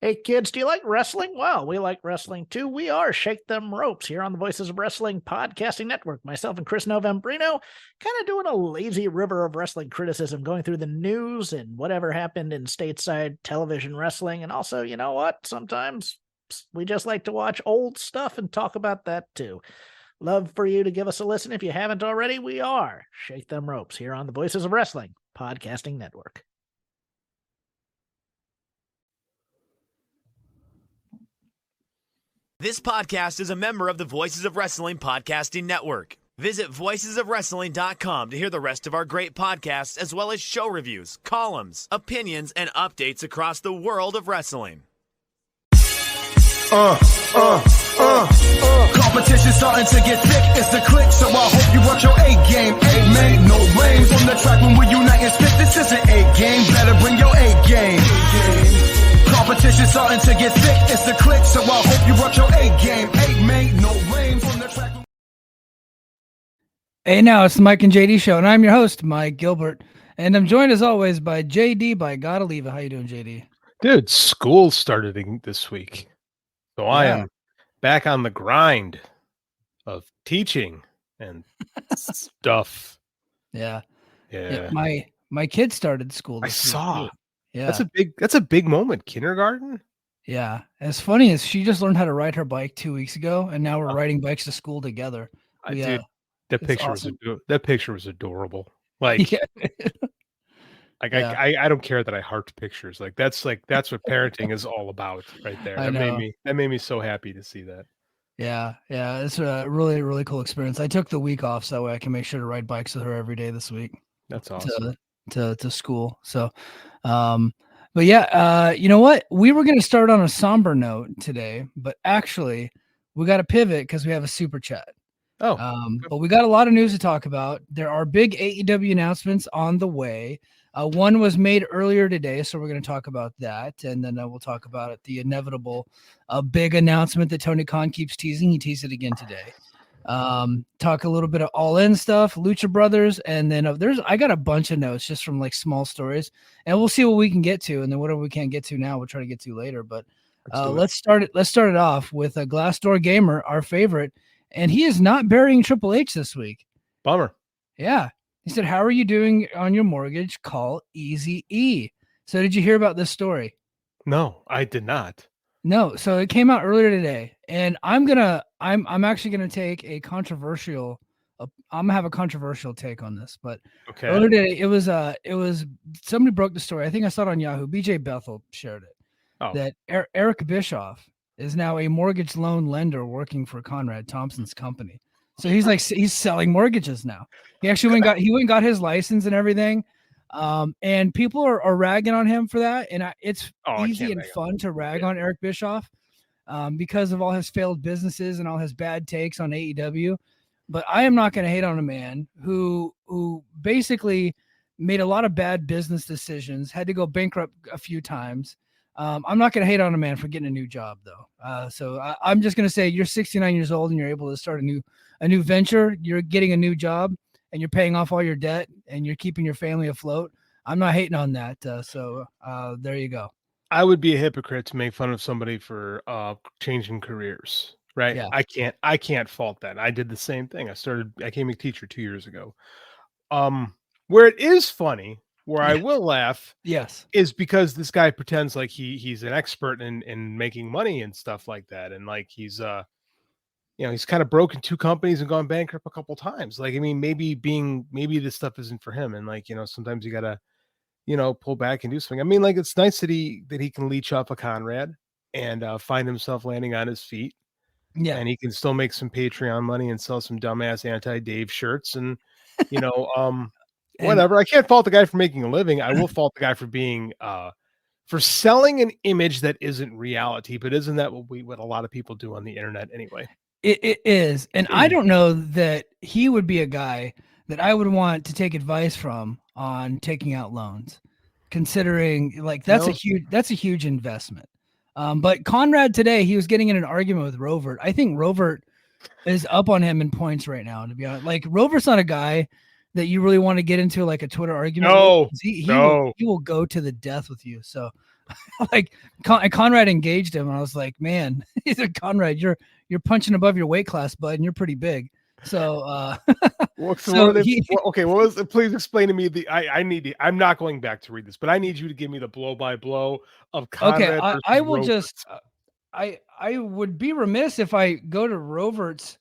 Hey kids, do you like wrestling? Well, we like wrestling too. We are Shake Them Ropes here on the Voices of Wrestling Podcasting Network. Myself and Chris Novembrino kind of doing a lazy river of wrestling criticism, going through the news and whatever happened in stateside television wrestling. And also, you know what? Sometimes we just like to watch old stuff and talk about that too. Love for you to give us a listen. If you haven't already, we are Shake Them Ropes here on the Voices of Wrestling Podcasting Network. This podcast is a member of the Voices of Wrestling Podcasting Network. Visit voicesofwrestling.com to hear the rest of our great podcasts, as well as show reviews, columns, opinions, and updates across the world of wrestling. Competition starting to get thick, it's the click, so I hope you work your A game. A-man, no lanes on the track when we unite and spit. This is an A game, better bring your A game. Competition starting to get thick, it's the click, so I hope you work your A game. A-man, no lanes on the track. Hey, now it's the Mike and JD show, and I'm your host, Mike Gilbert, and I'm joined as always by JD by God Oliva. How you doing, JD? Dude, school started this week, so I am back on the grind of teaching and stuff. Yeah. Yeah. My kid started school I this saw. week. Yeah. That's a big moment. Kindergarten. Yeah. As funny as she just learned how to ride her bike 2 weeks ago, and now we're riding bikes to school together. Dude, that it's picture awesome. that picture was adorable. Like, Yeah. I don't care that I heart pictures. That's what parenting is all about, right there. I know. That made me so happy to see that. Yeah. It's a really, really cool experience. I took the week off so that way I can make sure to ride bikes with her every day this week. That's awesome. To school. So, but yeah, you know what? We were going to start on a somber note today, but actually we got to pivot because we have a super chat. But we got a lot of news to talk about. There are big AEW announcements on the way. One was made earlier today, so we're going to talk about that, and then we'll talk about it, the inevitable big announcement that Tony Khan keeps teasing. He teased it again today. Talk a little bit of all-in stuff, Lucha Brothers, and then I got a bunch of notes just from like small stories, and we'll see what we can get to, and then whatever we can't get to now, we'll try to get to later. But let's start it off with a Glassdoor Gamer, our favorite, and he is not burying Triple H this week. Bummer. Yeah. He said, "How are you doing on your mortgage? Call Easy E." So did you hear about this story? No, I did not. No. So it came out earlier today, and I'm actually gonna take a controversial. I'm gonna have a controversial take on this, but okay. Earlier today, it was somebody broke the story. I think I saw it on Yahoo. BJ Bethel shared it. That Eric Bischoff is now a mortgage loan lender working for Conrad Thompson's company. So he's selling mortgages now. He actually went and got his license and everything. And people are ragging on him for that. And it's easy and fun to rag on Eric Bischoff because of all his failed businesses and all his bad takes on AEW. But I am not going to hate on a man who basically made a lot of bad business decisions, had to go bankrupt a few times. I'm not going to hate on a man for getting a new job, though. So I'm just going to say you're 69 years old and you're able to start a new venture. You're getting a new job and you're paying off all your debt and you're keeping your family afloat. I'm not hating on that. So there you go. I would be a hypocrite to make fun of somebody for changing careers, right? Yeah. I can't fault that. I did the same thing. I became a teacher 2 years ago. Where it is funny, where I will laugh, yes, is because this guy pretends like he's an expert in making money and stuff like that, and like he's kind of broken 2 companies and gone bankrupt a couple times. Like, I mean, maybe this stuff isn't for him, and like, sometimes you gotta pull back and do something. I mean, like, it's nice that he can leech off a Conrad and find himself landing on his feet. Yeah, and he can still make some Patreon money and sell some dumbass anti-Dave shirts and whatever. I can't fault the guy for making a living. I will fault the guy for being for selling an image that isn't reality. But isn't that what a lot of people do on the internet anyway? It is. And I don't know that he would be a guy that I would want to take advice from on taking out loans, considering like that's a huge investment. But Conrad today, he was getting in an argument with Rovert. I think Rovert is up on him in points right now, to be honest. Like, Rovert's not a guy that you really want to get into like a Twitter argument. No, He will go to the death with you. So Like Conrad engaged him, and I was like, man, he said, Conrad, you're punching above your weight class, bud, and you're pretty big. So, please explain to me I'm not going back to read this, but I need you to give me the blow by blow of Conrad. Okay, I will just, I would be remiss if I go to Rovert's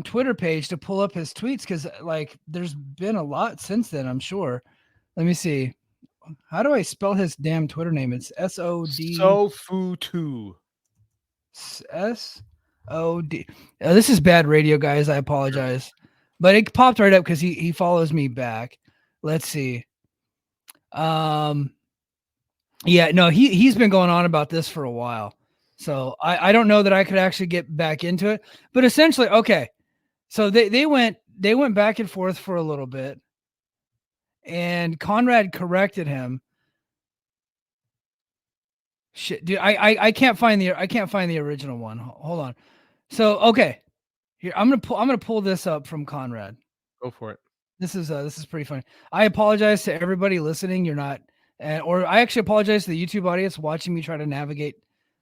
Twitter page to pull up his tweets, because like there's been a lot since then, I'm sure. Let me see. How do I spell his damn Twitter name? It's SOD. Sofu2. SOD. This is bad radio, guys. I apologize. But it popped right up because he follows me back. Let's see. Yeah, no, he's been going on about this for a while. So I don't know that I could actually get back into it. But essentially, okay. So they went back and forth for a little bit. And Conrad corrected him. Shit, dude, I can't find the original one. Hold on. So okay, here I'm gonna pull this up from Conrad. Go for it. This is pretty funny. I apologize to everybody listening. You're not, or I actually apologize to the YouTube audience watching me try to navigate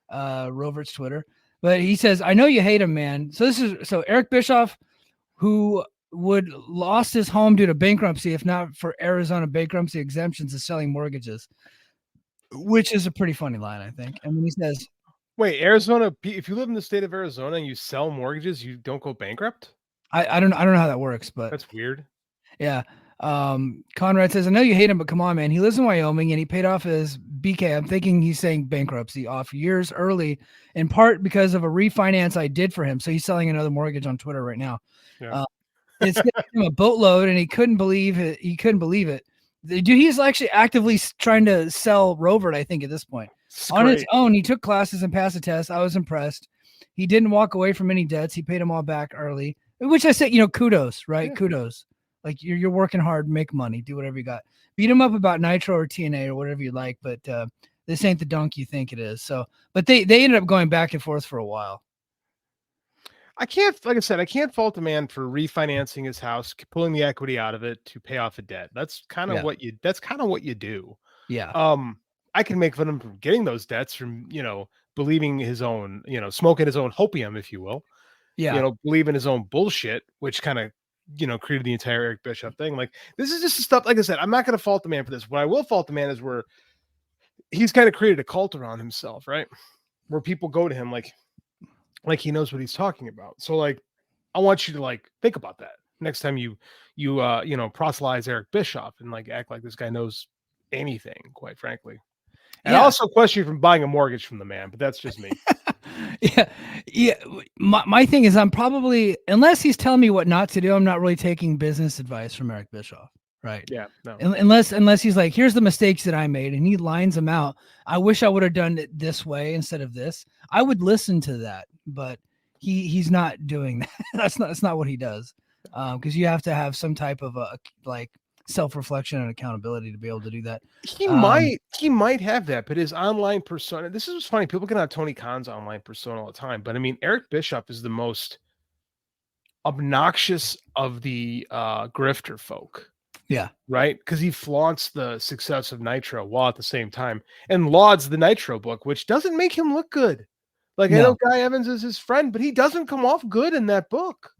Rovert's Twitter. But he says, "I know you hate him, man." So Eric Bischoff, who would lost his home due to bankruptcy if not for Arizona bankruptcy exemptions of selling mortgages, which is a pretty funny line, I think. And when he says, wait, Arizona, if you live in the state of Arizona and you sell mortgages, you don't go bankrupt? I don't know how that works, but that's weird. Yeah. Conrad says, I know you hate him, but come on, man. He lives in Wyoming and he paid off his BK. I'm thinking he's saying bankruptcy off years early, in part because of a refinance I did for him. So he's selling another mortgage on Twitter right now. Yeah. It's him a boatload, and he couldn't believe it. Dude, he's actually actively trying to sell Rovert, I think, at this point. On his own, he took classes and passed the test. I was impressed. He didn't walk away from any debts. He paid them all back early, which I said, kudos, right? Yeah. Kudos. Like you're working hard, make money, do whatever you got. Beat him up about Nitro or TNA or whatever you like, but this ain't the dunk you think it is. So, but they ended up going back and forth for a while. I can't fault the man for refinancing his house, pulling the equity out of it to pay off a debt. That's kind of what you do. Yeah. I can make fun of him for getting those debts from, believing his own, smoking his own hopium, if you will. Yeah. Believing his own bullshit, which kind of, created the entire Eric Bischoff thing. Like, this is just stuff, like I said, I'm not going to fault the man for this. What I will fault the man is where he's kind of created a cult around himself, right? Where people go to him like he knows what he's talking about. So like, I want you to think about that next time you proselytize Eric Bischoff and act like this guy knows anything, quite frankly. And I also question you from buying a mortgage from the man, but that's just me. Yeah. My thing is, I'm probably, unless he's telling me what not to do, I'm not really taking business advice from Eric Bischoff. Right. Yeah. No. Unless he's like, here's the mistakes that I made, and he lines them out. I wish I would have done it this way instead of this. I would listen to that, but he's not doing that. That's not what he does. Because you have to have some type of self-reflection and accountability to be able to do that. He might have that, but his online persona, this is what's funny. People can have Tony Khan's online persona all the time, but I mean, Eric Bischoff is the most obnoxious of the grifter folk. Yeah. Right. Because he flaunts the success of Nitro while at the same time and lauds the Nitro book, which doesn't make him look good. I know Guy Evans is his friend, but he doesn't come off good in that book.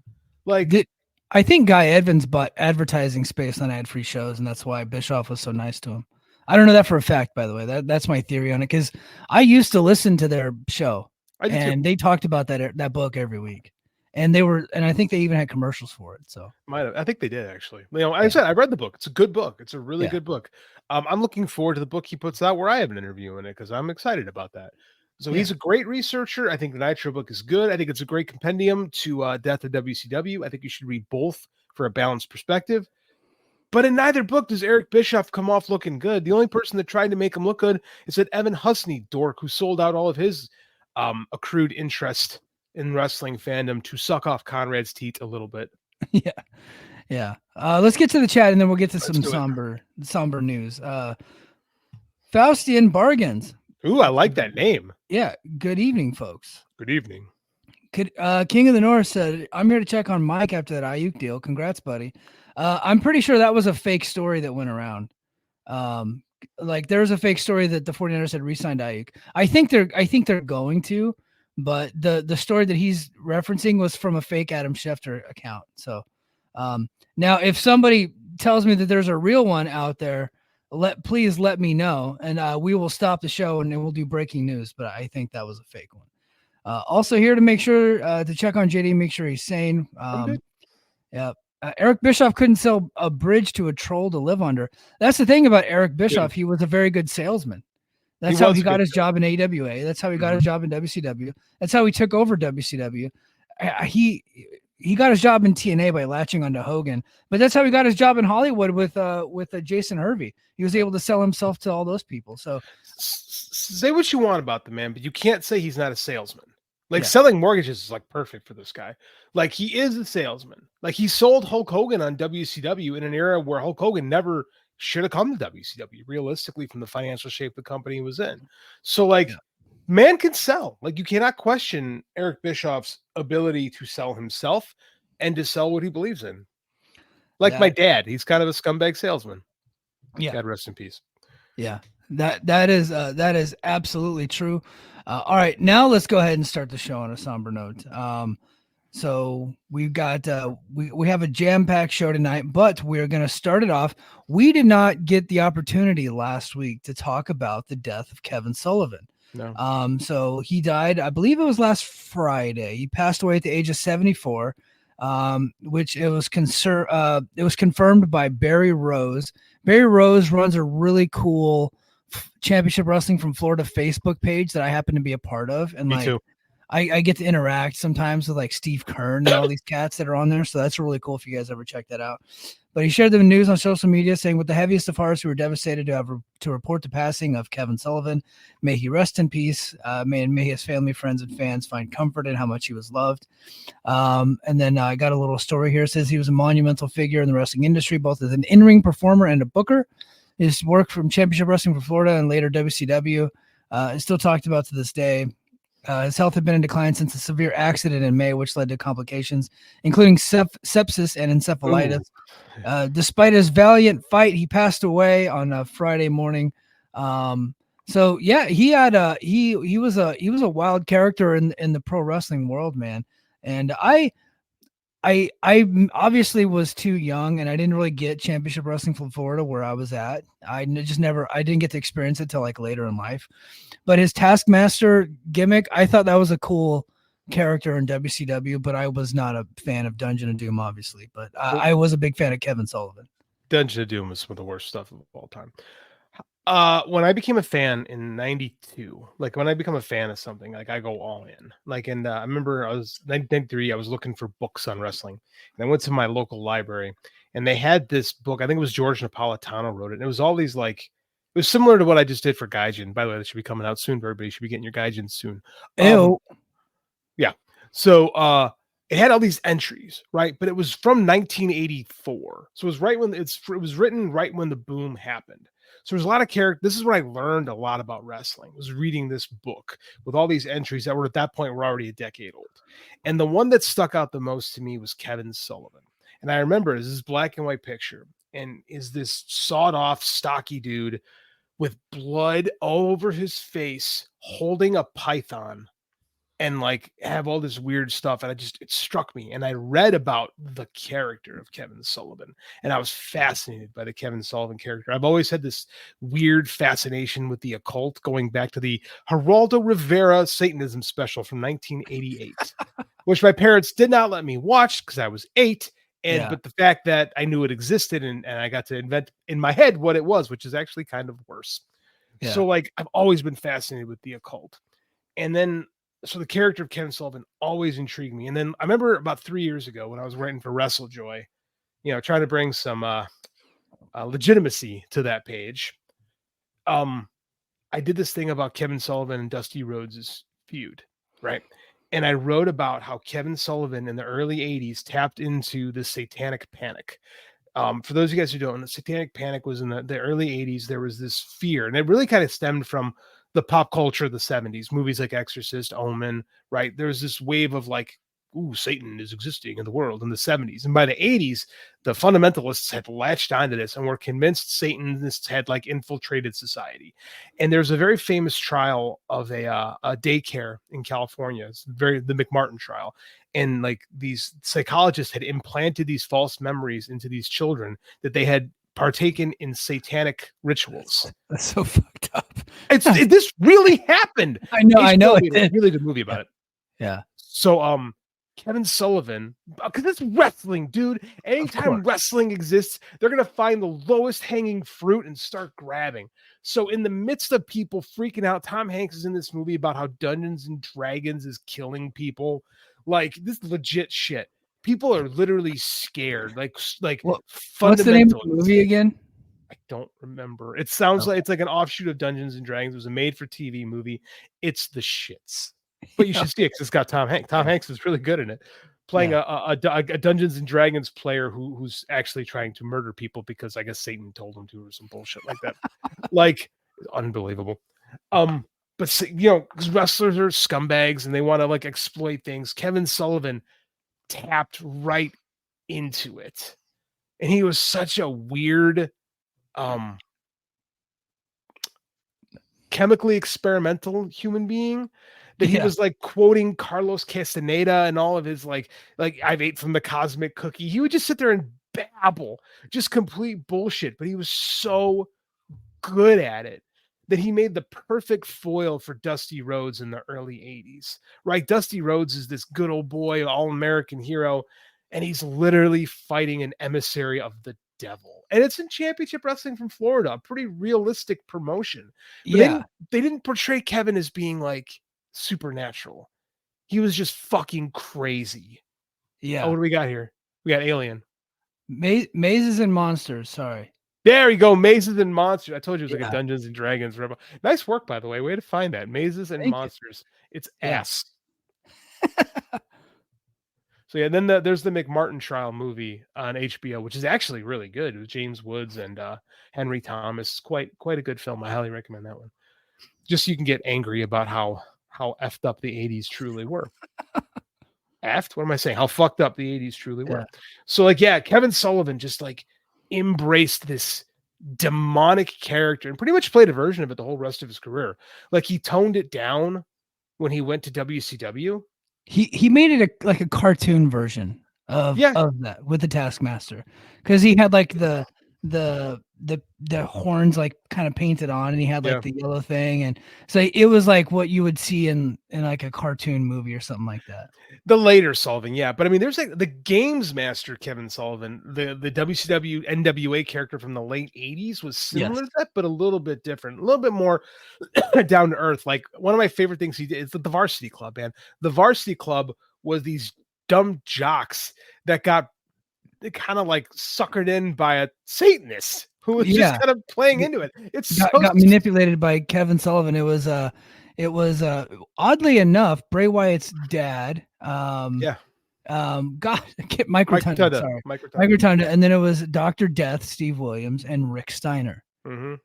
I think Guy Evans bought advertising space on ad-free shows, and that's why Bischoff was so nice to him. I don't know that for a fact, by the way. That's my theory on it, because I used to listen to their show, and they talked about that book every week. And I think they even had commercials for it. So I think they did, actually. I said I read the book. It's a good book. It's a really good book. I'm looking forward to the book he puts out where I have an interview in it, because I'm excited about that. So he's a great researcher. I think the Nitro book is good. I think it's a great compendium to Death of WCW. I think you should read both for a balanced perspective. But in neither book does Eric Bischoff come off looking good. The only person that tried to make him look good is that Evan Husney dork who sold out all of his accrued interest in wrestling fandom to suck off Conrad's teeth a little bit. Yeah. Let's get to the chat, and then we'll get to some somber news. Faustian Bargains. Ooh, I like that name. Yeah. Good evening, folks. Good evening. King of the North said, I'm here to check on Mike after that Ayuk deal. Congrats, buddy. I'm pretty sure that was a fake story that went around. like there's a fake story that the 49ers had re-signed Ayuk. I think they're going to, but the story that he's referencing was from a fake Adam Schefter account. So now if somebody tells me that there's a real one out there, please let me know, and we will stop the show and we'll do breaking news. But I think that was a fake one. Also here to make sure to check on JD, make sure he's sane. Yeah. Eric Bischoff couldn't sell a bridge to a troll to live under. That's the thing about Eric Bischoff. He was a very good salesman. That's how he got his job in AWA. That's how he got his job in WCW. That's how he took over WCW. He got his job in TNA by latching onto Hogan, but that's how he got his job in Hollywood with Jason Hervey. He was able to sell himself to all those people. So say what you want about the man, but you can't say he's not a salesman. Like selling mortgages is like perfect for this guy. Like he is a salesman. Like he sold Hulk Hogan on WCW in an era where Hulk Hogan never should have come to WCW realistically from the financial shape the company was in. So like man can sell. Like you cannot question Eric Bischoff's ability to sell himself and to sell what he believes in. Like my dad, he's kind of a scumbag salesman. Yeah. God rest in peace. Yeah. That is absolutely true. All right, now let's go ahead and start the show on a somber note. So we've got we have a jam-packed show tonight, but we're going to start it off. We did not get the opportunity last week to talk about the death of Kevin Sullivan. No. So he died, I believe it was last Friday. He passed away at the age of 74, which it was confirmed by Barry Rose. Barry Rose runs a really cool Championship Wrestling from Florida Facebook page that I happen to be a part of, and Me too. I get to interact sometimes with like Steve Kern and all these cats that are on there, so that's really cool if you guys ever check that out. But he shared the news on social media saying, with the heaviest of hearts, we were devastated to report the passing of Kevin Sullivan. May he rest in peace. May his family, friends, and fans find comfort in how much he was loved. And then I got a little story here. It says he was a monumental figure in the wrestling industry, both as an in-ring performer and a booker. His work from Championship Wrestling for Florida and later WCW is still talked about to this day. His health had been in decline since a severe accident in May, which led to complications, including sepsis and encephalitis. Despite his valiant fight, he passed away on a Friday morning. So yeah, he had he was a wild character in the pro wrestling world, man. And I obviously was too young, and I didn't really get Championship Wrestling from Florida where I was at. I didn't get to experience it till like later in life. But his Taskmaster gimmick, I thought that was a cool character in WCW, but I was not a fan of Dungeon of Doom, obviously. But I was a big fan of Kevin Sullivan. Dungeon of Doom is some of the worst stuff of all time. When I became a fan in 92, like when I become a fan of something, like I go all in. Like, and I remember I was 1993, I was looking for books on wrestling, and I went to my local library, and they had this book. I think it was George Napolitano wrote it. And it was all these like, it was similar to what I just did for Gaijin. By the way, that should be coming out soon. Everybody should be getting your Gaijin soon. Yeah. So it had all these entries, right? But it was from 1984, so it was right when it was written right when the boom happened. So there's a lot of character. This is what I learned a lot about wrestling, was reading this book with all these entries that were at that point were already a decade old. And the one that stuck out the most to me was Kevin Sullivan. And I remember this is black and white picture, and is this sawed off, stocky dude with blood all over his face, holding a python, and like have all this weird stuff. And it struck me. And I read about the character of Kevin Sullivan, and I was fascinated by the Kevin Sullivan character. I've always had this weird fascination with the occult, going back to the Geraldo Rivera Satanism special from 1988, which my parents did not let me watch because I was 8. But the fact that I knew it existed and I got to invent in my head what it was, which is actually kind of worse. Yeah. So like, I've always been fascinated with the occult. And then, so the character of Kevin Sullivan always intrigued me. And then I remember about 3 years ago when I was writing for WrestleJoy, trying to bring some legitimacy to that page. I did this thing about Kevin Sullivan and Dusty Rhodes' feud, right? And I wrote about how Kevin Sullivan in the early 80s tapped into the satanic panic. For those of you guys who don't know, the satanic panic was in the early 80s. There was this fear, and it really kind of stemmed from the pop culture of the 70s, movies like Exorcist, Omen, right? There was this wave of like ooh, Satan is existing in the world in the 70s. And by the 80s, the fundamentalists had latched onto this and were convinced Satanists had like infiltrated society. And there's a very famous trial of a daycare in California. It's the McMartin trial. And like these psychologists had implanted these false memories into these children that they had partaken in satanic rituals. That's so fucked up. This really happened. I know. It's a really good movie about it. Yeah. So, Kevin Sullivan, because it's wrestling, dude. Anytime wrestling exists, they're going to find the lowest hanging fruit and start grabbing. So in the midst of people freaking out, Tom Hanks is in this movie about how Dungeons and Dragons is killing people. Like, this legit shit. People are literally scared. What's the name of the movie again? I don't remember. It sounds like it's like an offshoot of Dungeons and Dragons. It was a made-for-TV movie. It's the shits. But you should see it because it's got Tom Hanks. Tom Hanks is really good in it, playing a Dungeons and Dragons player who's actually trying to murder people because I guess Satan told him to or some bullshit like that. Like, unbelievable. But because wrestlers are scumbags and they want to like exploit things. Kevin Sullivan tapped right into it, and he was such a weird, chemically experimental human being. That he was like quoting Carlos Castaneda and all of his like I've ate from the cosmic cookie. He would just sit there and babble, just complete bullshit. But he was so good at it that he made the perfect foil for Dusty Rhodes in the early 80s. Right? Dusty Rhodes is this good old boy, all-American hero, and he's literally fighting an emissary of the devil. And it's in Championship Wrestling from Florida, a pretty realistic promotion. But they didn't portray Kevin as being like supernatural. He was just fucking crazy. Yeah. Oh, what do we got here? We got Alien. Mazes and Monsters. Sorry. There you go. Mazes and Monsters. I told you it was like a Dungeons and Dragons rebel. Nice work, by the way. Way to find that. Mazes and Monsters. It's ass. So yeah, then there's the McMartin trial movie on HBO, which is actually really good. It was James Woods and Henry Thomas. Quite a good film. I highly recommend that one. Just so you can get angry about how effed up the 80s truly were. Effed? What am I saying? How fucked up the 80s truly were. So like, Kevin Sullivan just like embraced this demonic character and pretty much played a version of it the whole rest of his career. Like he toned it down when he went to WCW. He made it like a cartoon version of that with the Taskmaster, because he had like the horns like kind of painted on, and he had like the yellow thing, and so it was like what you would see in like a cartoon movie or something like that. The later Sullivan, but I mean, there's like the Games Master Kevin Sullivan, the WCW NWA character from the late 80s was similar to that, but a little bit different, a little bit more down to earth. Like one of my favorite things he did is the Varsity Club, man. The Varsity Club was these dumb jocks that got kind of like suckered in by a Satanist who was just kind of playing into it. It's got manipulated by Kevin Sullivan. It was oddly enough Bray Wyatt's dad. Mike Rotunda. Sorry, Mike Rotunda, and then it was Dr. Death, Steve Williams, and Rick Steiner. Mm-hmm.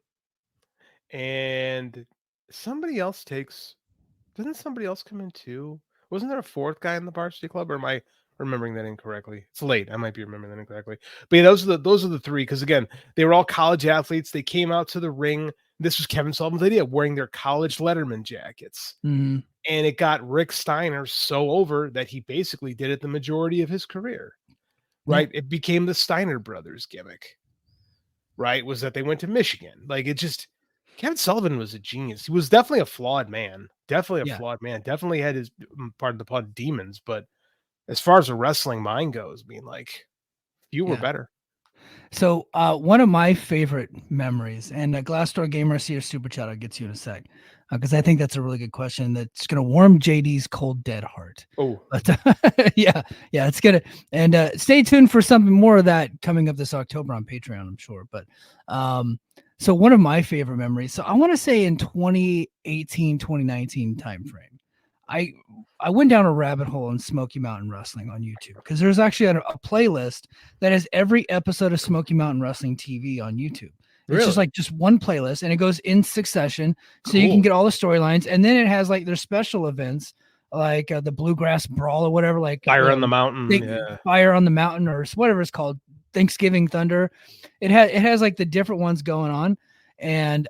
And somebody else doesn't somebody else come in too? Wasn't there a fourth guy in the Varsity Club, or am I remembering that incorrectly? It's late. I might be remembering that incorrectly. But yeah, those are the three, because again, they were all college athletes. They came out to the ring. This was Kevin Sullivan's idea, wearing their college Letterman jackets. Mm-hmm. And it got Rick Steiner so over that he basically did it the majority of his career. Right? It became the Steiner brothers gimmick. Right? Was that they went to Michigan. Like it just, Kevin Sullivan was a genius. He was definitely a flawed man. Definitely had his part of the pod demons, but as far as a wrestling mind goes, being like, you were better. So one of my favorite memories, and Glassdoor Gamer see your super chat, I'll get to you in a sec, because I think that's a really good question that's going to warm JD's cold dead heart. Oh, but it's gonna. And stay tuned for something more of that coming up this October on Patreon, I'm sure. But so one of my favorite memories. So I want to say in 2018, 2019 timeframe, I went down a rabbit hole in Smoky Mountain Wrestling on YouTube, because there's actually a playlist that has every episode of Smoky Mountain Wrestling TV on YouTube. It's just one playlist, and it goes in succession, so you can get all the storylines, and then it has like their special events like the Bluegrass Brawl or whatever, like Fire on the Mountain, Fire on the Mountain or whatever it's called, Thanksgiving Thunder. It has like the different ones going on. And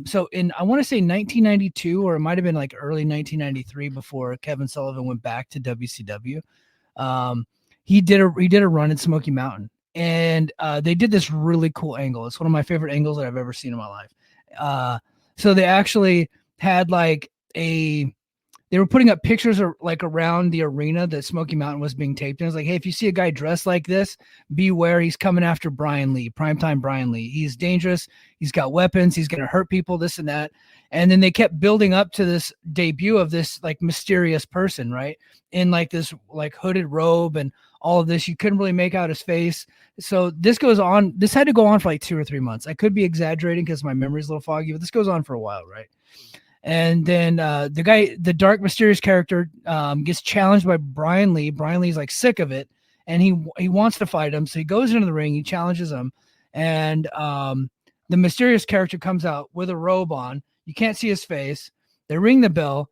so I want to say 1992, or it might have been like early 1993 before Kevin Sullivan went back to WCW. He did a run in Smoky Mountain, and they did this really cool angle. It's one of my favorite angles that I've ever seen in my life. So they actually had they were putting up pictures like around the arena that Smoky Mountain was being taped in. It's like, hey, if you see a guy dressed like this, beware. He's coming after Brian Lee, primetime Brian Lee. He's dangerous. He's got weapons. He's going to hurt people, this and that. And then they kept building up to this debut of this like mysterious person, right? In like this like hooded robe and all of this. You couldn't really make out his face. So this goes on. This had to go on for like 2 or 3 months. I could be exaggerating because my memory's a little foggy, but this goes on for a while, right? And then the dark mysterious character gets challenged by Brian Lee. Brian Lee's like sick of it, and he wants to fight him. So he goes into the ring, he challenges him, and the mysterious character comes out with a robe on. You can't see his face. They ring the bell.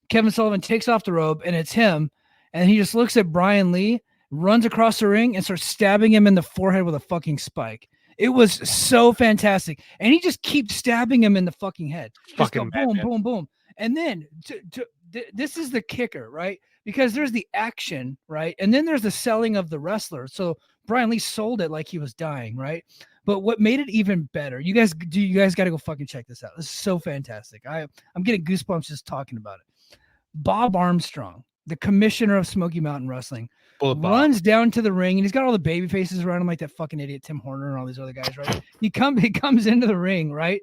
Kevin Sullivan takes off the robe, and it's him. And he just looks at Brian Lee, runs across the ring, and starts stabbing him in the forehead with a fucking spike. It was so fantastic. And he just keeps stabbing him in the fucking head. Just go boom, boom, boom. And then this is the kicker, right? Because there's the action, right? And then there's the selling of the wrestler. So Brian Lee sold it like he was dying, right? But what made it even better, you guys got to go fucking check this out. This is so fantastic. I'm getting goosebumps just talking about it. Bob Armstrong, the commissioner of Smoky Mountain Wrestling, runs down to the ring, and he's got all the baby faces around him, like that fucking idiot Tim Horner and all these other guys, right? He comes into the ring, right?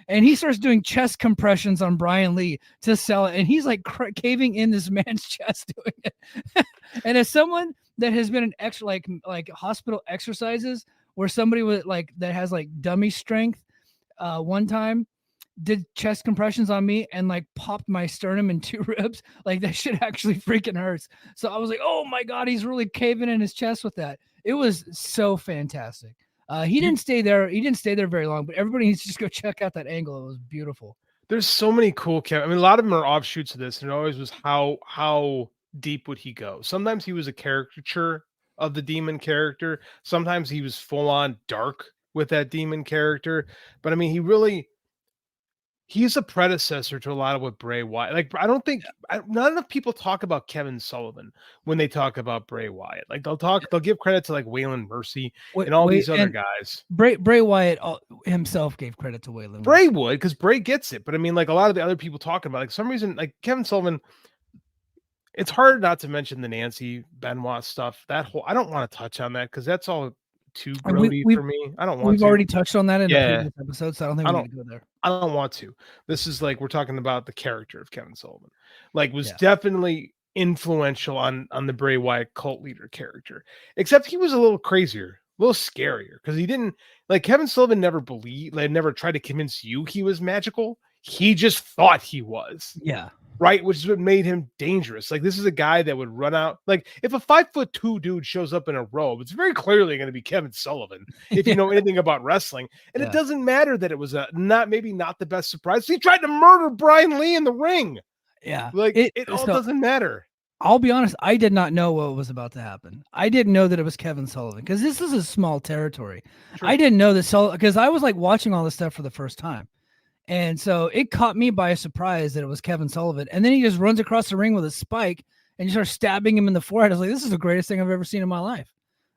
And he starts doing chest compressions on Brian Lee to sell it, and he's like caving in this man's chest doing it. And as someone that has been an extra like hospital exercises where somebody with like that has like dummy strength, one time did chest compressions on me and like popped my sternum and 2 ribs. Like that shit actually freaking hurts. So I was like, oh my God, he's really caving in his chest with that. It was so fantastic. He didn't stay there. He didn't stay there very long, but everybody needs to just go check out that angle. It was beautiful. There's so many cool I mean, a lot of them are offshoots of this, and it always was how deep would he go? Sometimes he was a caricature of the demon character. Sometimes he was full on dark with that demon character. But I mean, he's a predecessor to a lot of what Bray Wyatt. Like, I don't think not enough people talk about Kevin Sullivan when they talk about Bray Wyatt. Like they'll give credit to like Waylon Mercy and all these other guys. Bray Wyatt himself gave credit to Waylon. Bray would, because Bray gets it. But I mean, like a lot of the other people talking about, like some reason, like Kevin Sullivan. It's hard not to mention the Nancy Benoit stuff. I don't want to touch on that because that's all too grody for me. I don't want to. We've already touched on that in the previous episode, so I don't think we need to go there. I don't want to. This is like we're talking about the character of Kevin Sullivan. Like was definitely influential on the Bray Wyatt cult leader character. Except he was a little crazier, a little scarier because he didn't like Kevin Sullivan never never tried to convince you he was magical. He just thought he was. Yeah. Right, which is what made him dangerous. Like this is a guy that would run out. Like if a 5'2" dude shows up in a robe, it's very clearly going to be Kevin Sullivan. If you know anything about wrestling, and it doesn't matter that it was not the best surprise. He tried to murder Brian Lee in the ring. Yeah, like it all doesn't matter. I'll be honest, I did not know what was about to happen. I didn't know that it was Kevin Sullivan because this is a small territory. True. I didn't know that because I was like watching all this stuff for the first time. And so it caught me by a surprise that it was Kevin Sullivan. And then he just runs across the ring with a spike and you start stabbing him in the forehead. I was like, this is the greatest thing I've ever seen in my life.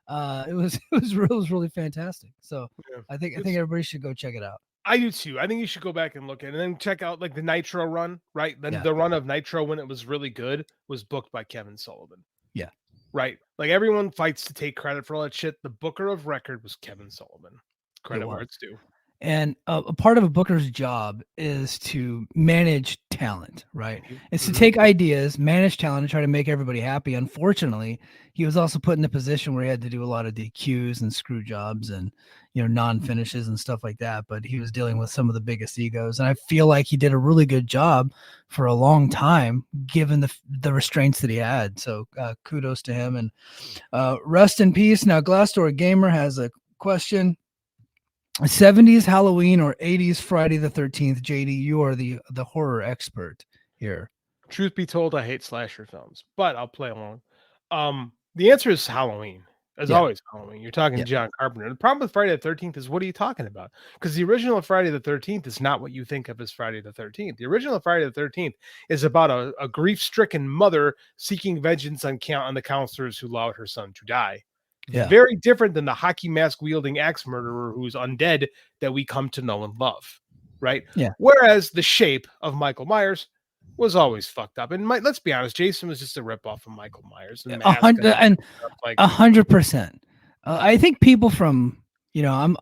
It was really fantastic. So I think everybody should go check it out. I do too. I think you should go back and look at it and then check out like the Nitro run, right? Then the run of Nitro when it was really good was booked by Kevin Sullivan. Yeah. Right. Like everyone fights to take credit for all that shit. The booker of record was Kevin Sullivan. Credit where it's due. And a part of a booker's job is to manage talent, right? It's to take ideas, manage talent, and try to make everybody happy. Unfortunately, he was also put in a position where he had to do a lot of DQs and screw jobs and, non-finishes and stuff like that. But he was dealing with some of the biggest egos. And I feel like he did a really good job for a long time, given the restraints that he had. So kudos to him. And rest in peace. Now, Glassdoor Gamer has a question. 70s Halloween or 80s Friday the 13th, JD, you are the horror expert here. Truth be told, I hate slasher films, but I'll play along. The answer is Halloween. As always, Halloween. You're talking John Carpenter. The problem with Friday the 13th is, what are you talking about? Because the original Friday the 13th is not what you think of as Friday the 13th. The original Friday the 13th is about a grief-stricken mother seeking vengeance on the counselors who allowed her son to die. Yeah. Very different than the hockey mask-wielding axe murderer who's undead that we come to know and love, right? Yeah. Whereas the shape of Michael Myers was always fucked up. And let's be honest, Jason was just a ripoff of Michael Myers. 100%. I think people from, I'm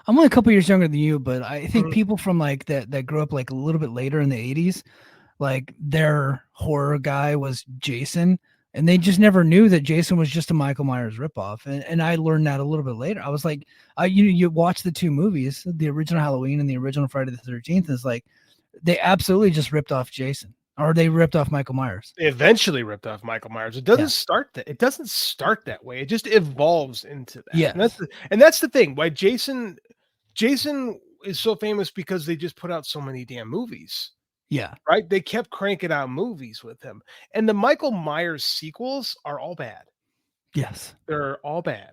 only a couple years younger than you, but I think people from like that grew up like a little bit later in the 80s, like their horror guy was Jason, and they just never knew that Jason was just a Michael Myers ripoff. And I learned that a little bit later. I was like, you watch the two movies, the original Halloween and the original Friday the 13th, is like, they absolutely just ripped off Jason. Or they ripped off Michael Myers. They eventually ripped off Michael Myers. It doesn't start that. It doesn't start that way. It just evolves into that. Yeah, and that's the thing. Why Jason is so famous, because they just put out so many damn movies. Yeah, right. They kept cranking out movies with him, and the Michael Myers sequels are all bad. Yes, they're all bad.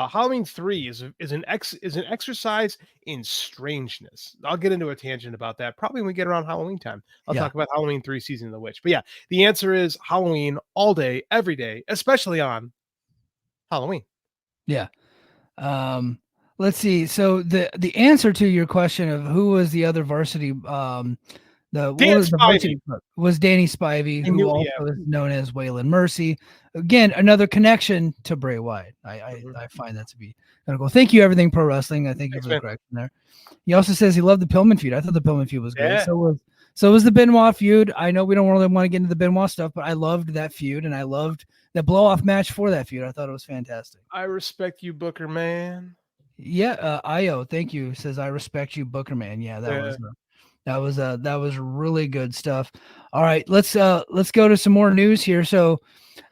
Halloween 3 is an exercise in strangeness. I'll get into a tangent about that probably when we get around Halloween time. I'll talk about Halloween 3 Season of the Witch. But yeah, the answer is Halloween all day, every day, especially on Halloween. Yeah. Let's see. So the answer to your question of who was the other varsity, was Danny Spivey, who also is known as Waylon Mercy. Again, another connection to Bray Wyatt. I find that to be kind of cool. Thank you, Everything Pro Wrestling. I think you were correct in there. He also says he loved the Pillman feud. I thought the Pillman feud was great. Yeah. So was the Benoit feud. I know we don't really want to get into the Benoit stuff, but I loved that feud, and I loved the blow-off match for that feud. I thought it was fantastic. I respect you, Booker Man. Yeah, Io, thank you. Says I respect you, Booker Man. Yeah, that was really good stuff. All right, let's go to some more news here. So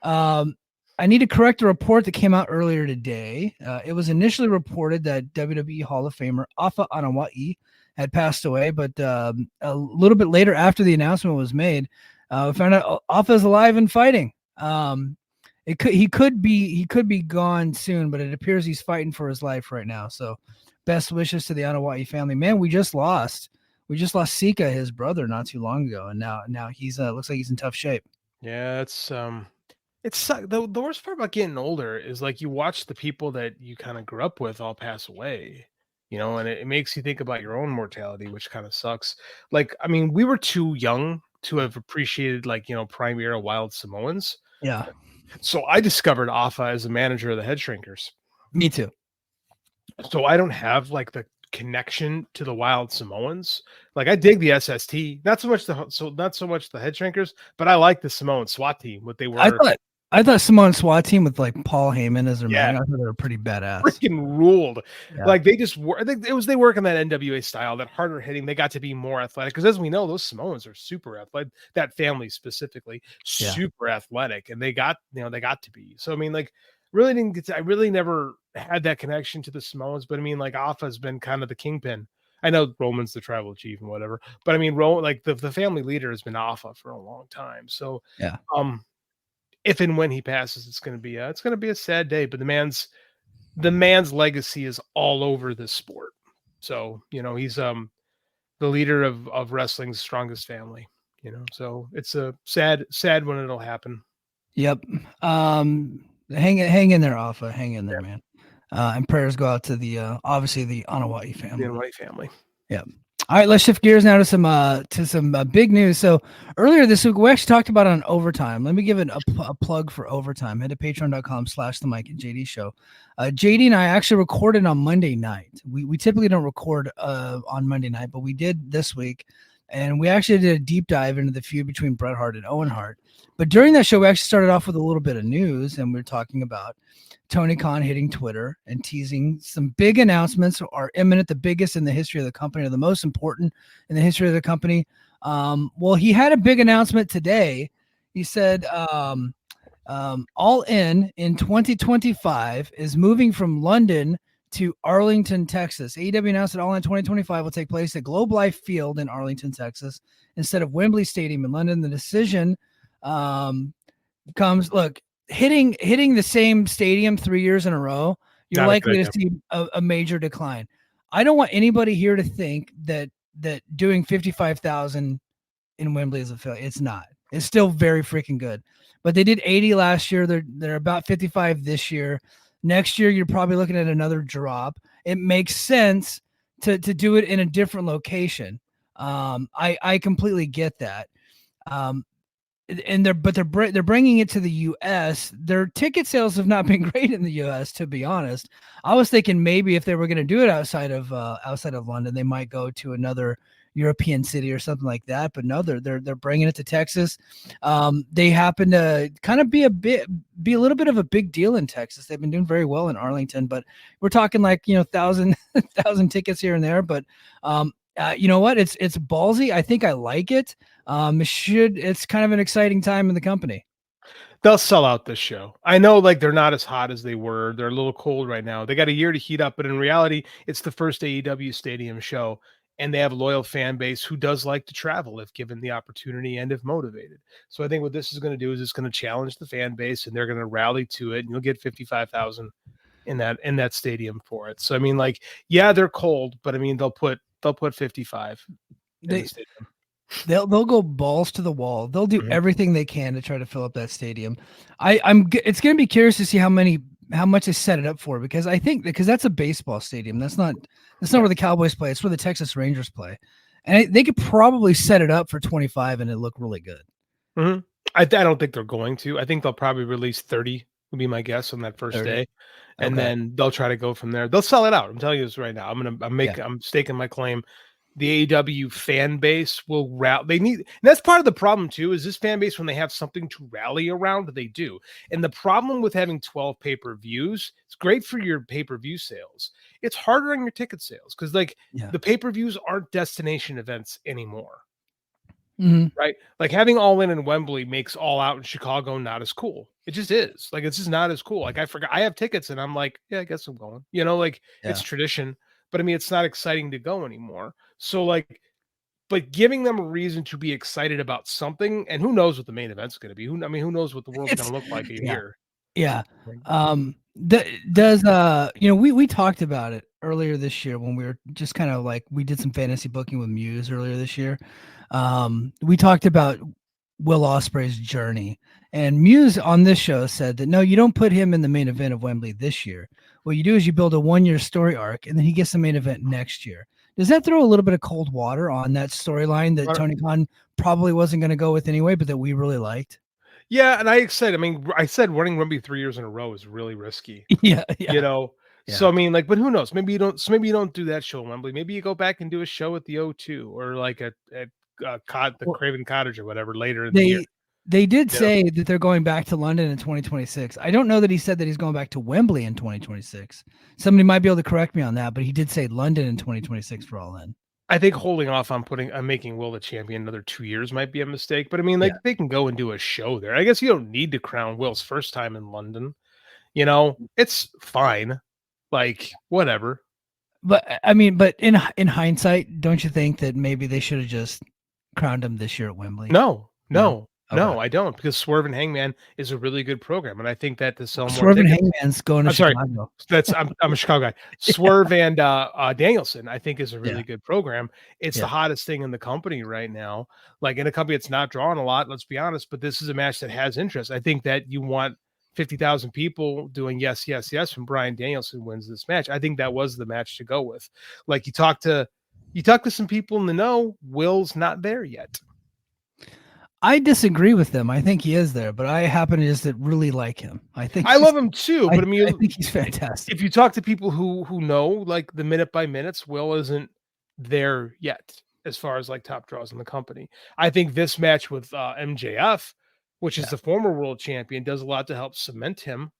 I need to correct a report that came out earlier today. It was initially reported that WWE Hall of Famer Afa Anoa'i had passed away, but a little bit later, after the announcement was made, we found out Afa is alive and fighting. He could be gone soon, but it appears he's fighting for his life right now. So best wishes to the Anoa'i family. Man, we just lost Sika, his brother, not too long ago, and now he's looks like he's in tough shape. Yeah, it's the worst part about getting older is, like, you watch the people that you kind of grew up with all pass away, and it makes you think about your own mortality, which kind of sucks. Like, I mean, we were too young to have appreciated, like, prime era Wild Samoans. Yeah. So I discovered Afa as a manager of the Head Shrinkers. Me too. So I don't have like the connection to the Wild Samoans. Like, I dig the SST, not so much the Head Shrinkers, but I like the Samoan SWAT team. What they were. I thought Samoan SWAT team with like Paul Heyman as their man. I thought they were pretty badass. Freaking ruled. Yeah. Like, they just were. I think they work in that NWA style, that harder hitting. They got to be more athletic, because as we know, those Samoans are super athletic. That family specifically, super athletic, and they got to be. So I mean, like, I really never had that connection to the Samoans, but I mean, like, Afa's been kind of the kingpin. I know Roman's the tribal chief and whatever, but I mean, like the family leader has been Afa for a long time. So yeah. If and when he passes, it's going to be a sad day, but the man's legacy is all over this sport. So, he's the leader of wrestling's strongest family, so it's a sad when it'll happen. Yep. Hang in there, Afa. Hang in there, man. And prayers go out to the obviously the Anoa'i family. The Anoa'i family. Yeah. All right, let's shift gears now to some big news. So earlier this week, we actually talked about it on Overtime. Let me give it a plug for Overtime. Head to patreon.com/the Mike and JD show. JD and I actually recorded on Monday night. We typically don't record on Monday night, but we did this week. And we actually did a deep dive into the feud between Bret Hart and Owen Hart. But during that show, we actually started off with a little bit of news, and we were talking about Tony Khan hitting Twitter and teasing some big announcements are imminent, the biggest in the history of the company, or the most important in the history of the company. Well, he had a big announcement today. He said All In 2025 is moving from London to Arlington, Texas. AEW announced that All In 2025 will take place at Globe Life Field in Arlington, Texas, instead of Wembley Stadium in London. The decision comes, hitting the same stadium 3 years in a row, you're likely to see a major decline. I don't want anybody here to think that doing 55,000 in Wembley is a failure. It's not. It's still very freaking good. But they did 80 last year. They're about 55 this year. Next year, you're probably looking at another drop. It makes sense to do it in a different location. I completely get that. And they're bringing it to the U.S. Their ticket sales have not been great in the U.S. to be honest. I was thinking maybe if they were going to do it outside of London, they might go to another European city or something like that. But no, they're bringing it to Texas. They happen to kind of be a little bit of a big deal in Texas. They've been doing very well in Arlington, but we're talking like 1,000 tickets here and there. But you know what? It's ballsy. I think I like it. It's kind of an exciting time in the company. They'll sell out this show. I know, like, they're not as hot as they were. They're a little cold right now. They got a year to heat up, but in reality, it's the first AEW stadium show, and they have a loyal fan base who does like to travel if given the opportunity and if motivated. So I think what this is going to do is it's going to challenge the fan base, and they're going to rally to it, and you'll get 55,000 in that stadium for it. So I mean, like, yeah, they're cold, but I mean, they'll put 55 in the stadium. They'll go balls to the wall. They'll do everything they can to try to fill up that stadium. It's going to be curious to see how much they set it up for, because I think that's a baseball stadium. That's not where the Cowboys play. It's where the Texas Rangers play, and they could probably set it up for 25 and it look really good. Mm-hmm. I don't think they're going to. I think they'll probably release 30 would be my guess on that first 30. day, and then they'll try to go from there. They'll sell it out. I'm telling you this right now. I'm staking my claim. The AEW fan base will rally. And that's part of the problem too, is this fan base, when they have something to rally around, they do. And the problem with having 12 pay-per-views, it's great for your pay-per-view sales. It's harder on your ticket sales because the pay-per-views aren't destination events anymore. Mm-hmm. Right? Like having All In Wembley makes All Out in Chicago not as cool. It just is. Like, it's just not as cool. Like, I forgot I have tickets and I'm like, yeah, I guess I'm going. It's tradition. But I mean, it's not exciting to go anymore. So but giving them a reason to be excited about something, and who knows what the main event's going to be? Who knows what the world's going to look like a year? Yeah. We talked about it earlier this year when we were just kind of like, we did some fantasy booking with Muse earlier this year. We talked about Will Ospreay's journey, and Muse on this show said that no, you don't put him in the main event of Wembley this year. What you do is you build a 1-year story arc, and then he gets the main event next year. Does that throw a little bit of cold water on that storyline that Tony Khan probably wasn't going to go with anyway, but that we really liked? Yeah, and I said running Wembley 3 years in a row is really risky. Yeah. So I mean, but who knows? Maybe you don't do that show in Wembley. Maybe you go back and do a show at the O2 or like at the Craven Cottage or whatever later in the year. They did say that they're going back to London in 2026. I don't know that he said that he's going back to Wembley in 2026. Somebody might be able to correct me on that, but he did say London in 2026 for All In. I think holding off on making Will the champion another 2 years might be a mistake. But I mean, they can go and do a show there. I guess you don't need to crown Will's first time in London. It's fine. Like, whatever. But I mean, in hindsight, don't you think that maybe they should have just crowned him this year at Wembley? No. No, I don't, because Swerve and Hangman is a really good program, and I think that to sell more Swerve and tickets, Hangman's going to Chicago. I'm a Chicago guy. Swerve and Danielson, I think, is a really good program. It's the hottest thing in the company right now. Like, in a company that's not drawing a lot, let's be honest, but this is a match that has interest. I think that you want 50,000 people doing yes, yes, yes when Bryan Danielson wins this match. I think that was the match to go with. Like, you talk to some people in the know, Will's not there yet. I disagree with them. I think he is there, but I happen to just really like him. I love him too, but I mean, I think he's fantastic. If you talk to people who know, like, the minute by minutes, Will isn't there yet as far as like top draws in the company. I think this match with MJF, which is the former world champion, does a lot to help cement him.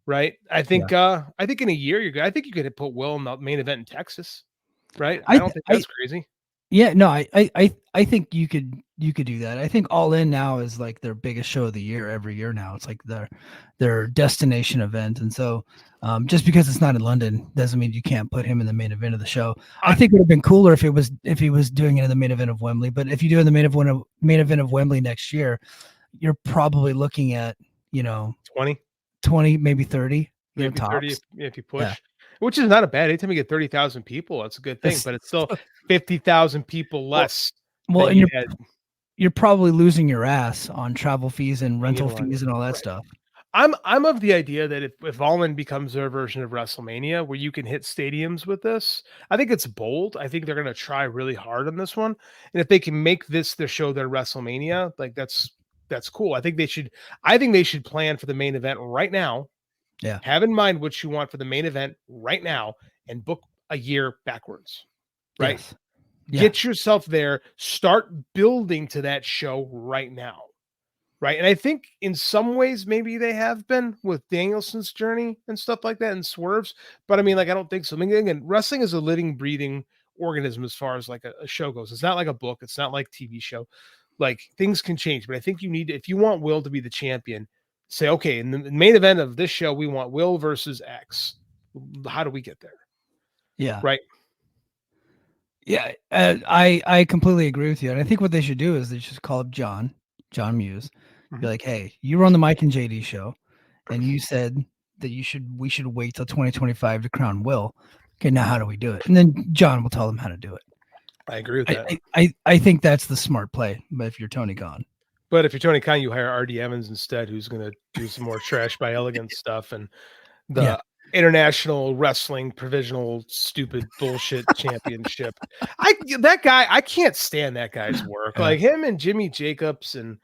Right? I think in a year I think you could put Will in the main event in Texas. Right? I don't think that's crazy. Yeah, no, I think you could do that. I think All In now is like their biggest show of the year every year now. It's like their destination event, and so just because it's not in London doesn't mean you can't put him in the main event of the show. I think it would have been cooler if he was doing it in the main event of Wembley. But if you do it in the main event of Wembley next year, you're probably looking at 20, maybe 30, maybe 30 tops. if you push. Yeah. Which is not a bad. Anytime you get 30,000 people, that's a good thing. But it's still 50,000 people less. Well, and you're probably losing your ass on travel fees and rental fees and all that stuff. I'm of the idea that if All In becomes their version of WrestleMania, where you can hit stadiums with this, I think it's bold. I think they're going to try really hard on this one, and if they can make this their show, their WrestleMania, like that's cool. I think they should plan for the main event right now. Yeah. Have in mind what you want for the main event right now and book a year backwards. Right. Yes. Yeah. Get yourself there. Start building to that show right now. Right. And I think in some ways, maybe they have been with Danielson's journey and stuff like that and swerves. But I mean, like, I don't think so. I mean, again, wrestling is a living, breathing organism as far as like a show goes. It's not like a book. It's not like TV show. Like, things can change. But I think you need to, if you want Will to be the champion, say, okay, in the main event of this show, we want Will versus X. How do we get there? Yeah. Right. Yeah. I completely agree with you. And I think what they should do is they should call up John Muse, be like, hey, you were on the Mike and JD show and you said that we should wait till 2025 to crown Will. Okay. Now how do we do it? And then John will tell them how to do it. I agree with that. I think that's the smart play. But if you're Tony Khan. But if you're Tony Khan, you hire R.D. Evans instead, who's going to do some more Trash by Elegance stuff and the International Wrestling Provisional Stupid Bullshit Championship. I can't stand that guy's work. Yeah. Like him and Jimmy Jacobs and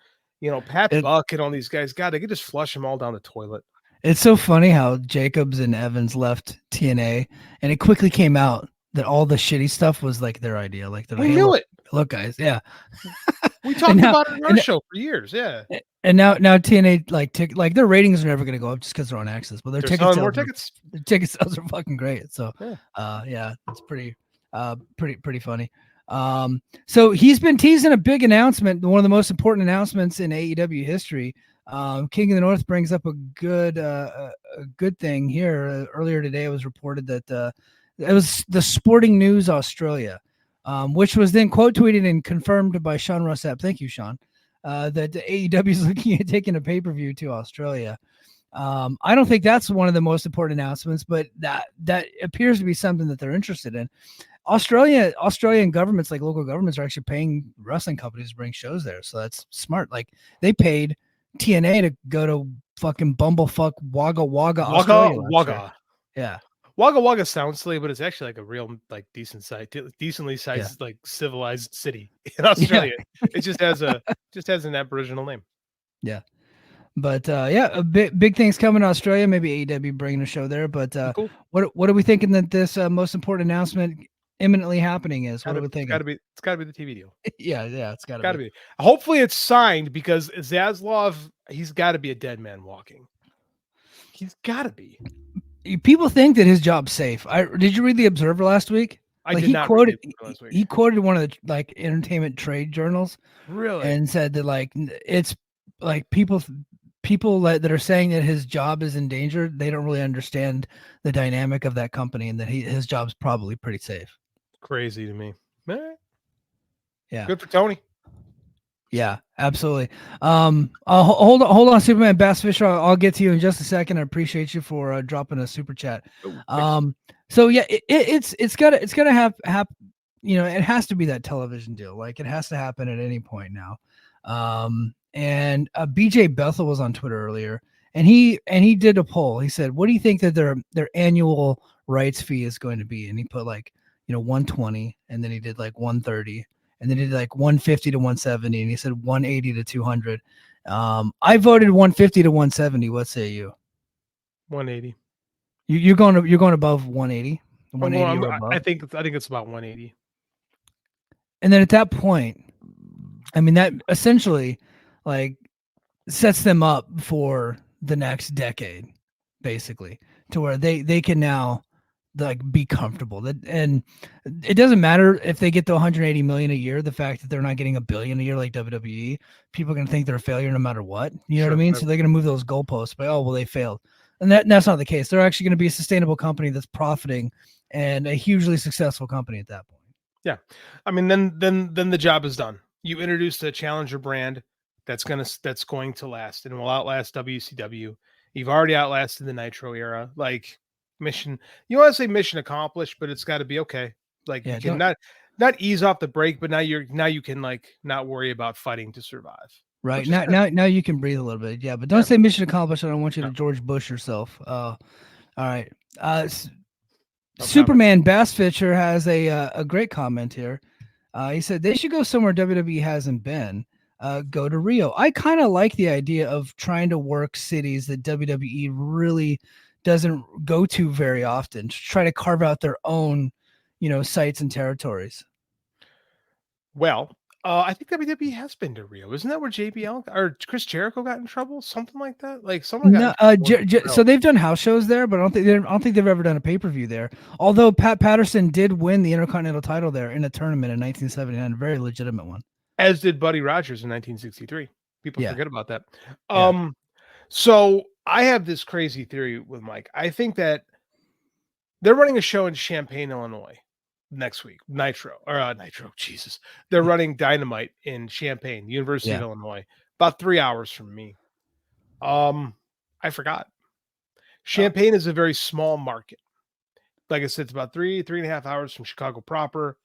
Pat Buck and all these guys. God, they could just flush them all down the toilet. It's so funny how Jacobs and Evans left TNA, and it quickly came out that all the shitty stuff was like their idea. Like they're like, we knew it. Look, guys, yeah. We talked about it in our show for years, yeah. And now TNA like their ratings are never going to go up just because they're on Access, but their ticket sales are fucking great. So yeah, it's pretty funny. So he's been teasing a big announcement, one of the most important announcements in AEW history. King of the North brings up a good thing here. Earlier today, it was reported that it was the Sporting News Australia. Which was then quote tweeted and confirmed by Sean Rossap. Thank you, Sean. That the AEW is looking at taking a pay-per-view to Australia. I don't think that's one of the most important announcements, but that appears to be something that they're interested in. Australian governments, like local governments, are actually paying wrestling companies to bring shows there. So that's smart. Like they paid TNA to go to fucking bumblefuck Wagga Wagga, Australia. Yeah. Wagga Wagga sounds silly, but it's actually like a real, like decently sized, like civilized city in Australia. Yeah. It just has an Aboriginal name. Yeah, but big things coming to Australia. Maybe AEW bringing a show there. But cool. What are we thinking that this most important announcement imminently happening is? What are we thinking? It's got to be the TV deal. yeah, it's got to be. Hopefully, it's signed because Zaslav, he's got to be a dead man walking. He's got to be. People think that his job's safe. Did you read the Observer last week? I did not read it last week. He quoted one of the like entertainment trade journals, really, and said that like it's like people that are saying that his job is in danger. They don't really understand the dynamic of that company, and that his job's probably pretty safe. Crazy to me. Yeah, good for Tony. Yeah, absolutely. Hold on, Superman Bass Fisher. I'll get to you in just a second. I appreciate you for dropping a super chat. So yeah, it's gotta have it has to be that television deal. Like it has to happen at any point now. And BJ Bethel was on Twitter earlier, and he did a poll. He said, "What do you think that their annual rights fee is going to be?" And he put like 120, and then he did like 130. And then he did like 150 to 170, and he said 180 to 200. I voted 150 to 170. What say you? 180. You're going above 180. 180 above. I think it's about 180. And then at that point, I mean that essentially like sets them up for the next decade, basically, to where they can now like be comfortable. And it doesn't matter if they get to 180 million a year. The fact that they're not getting $1 billion a year like WWE, people are going to think they're a failure no matter what. You know what I mean? So they're going to move those goalposts by, oh, well, they failed. And that's not the case. They're actually going to be a sustainable company that's profiting and a hugely successful company at that point. Yeah. I mean, then the job is done. You introduced a challenger brand that's going to last and will outlast WCW. You've already outlasted the Nitro era. Like, mission, you want to say mission accomplished, but it's got to be okay. Like, you can not ease off the brake, but now you can like not worry about fighting to survive. Right. Now you can breathe a little bit. Yeah, but don't say mission accomplished. I don't want you to George Bush yourself. All right. Superman Bass Fisher has a great comment here. He said they should go somewhere WWE hasn't been. Go to Rio. I kind of like the idea of trying to work cities that WWE really doesn't go to very often, to try to carve out their own, sites and territories. Well, I think WWE has been to Rio. Isn't that where JBL or Chris Jericho got in trouble? Something like that. Like someone got so they've done house shows there, but I don't think they've ever done a pay-per-view there. Although Pat Patterson did win the Intercontinental title there in a tournament in 1979, a very legitimate one. As did Buddy Rogers in 1963. People forget about that. So I have this crazy theory with Mike. I think that they're running a show in Champaign, Illinois next week. Nitro. Jesus. They're running Dynamite in Champaign, University of Illinois, about 3 hours from me. I forgot. Champaign is a very small market. Like I said, it's about 3.5 hours from Chicago proper.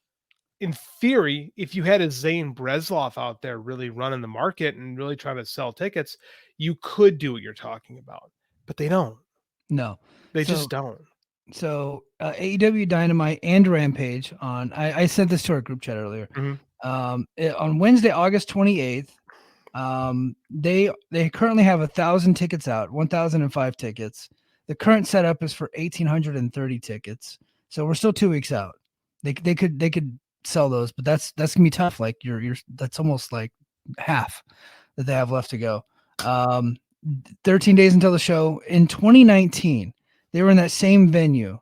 In theory, if you had a Zane Bresloff out there really running the market and really trying to sell tickets, you could do what you're talking about, but they don't. No, they just don't. So AEW Dynamite and Rampage I sent this to our group chat earlier. Mm-hmm. On Wednesday, August 28th, they currently have 1,000 tickets out, 1,005 tickets. The current setup is for 1,830 tickets. So we're still 2 weeks out. They could sell those, but that's gonna be tough. Like that's almost like half that they have left to go. 13 days until the show. In 2019, they were in that same venue,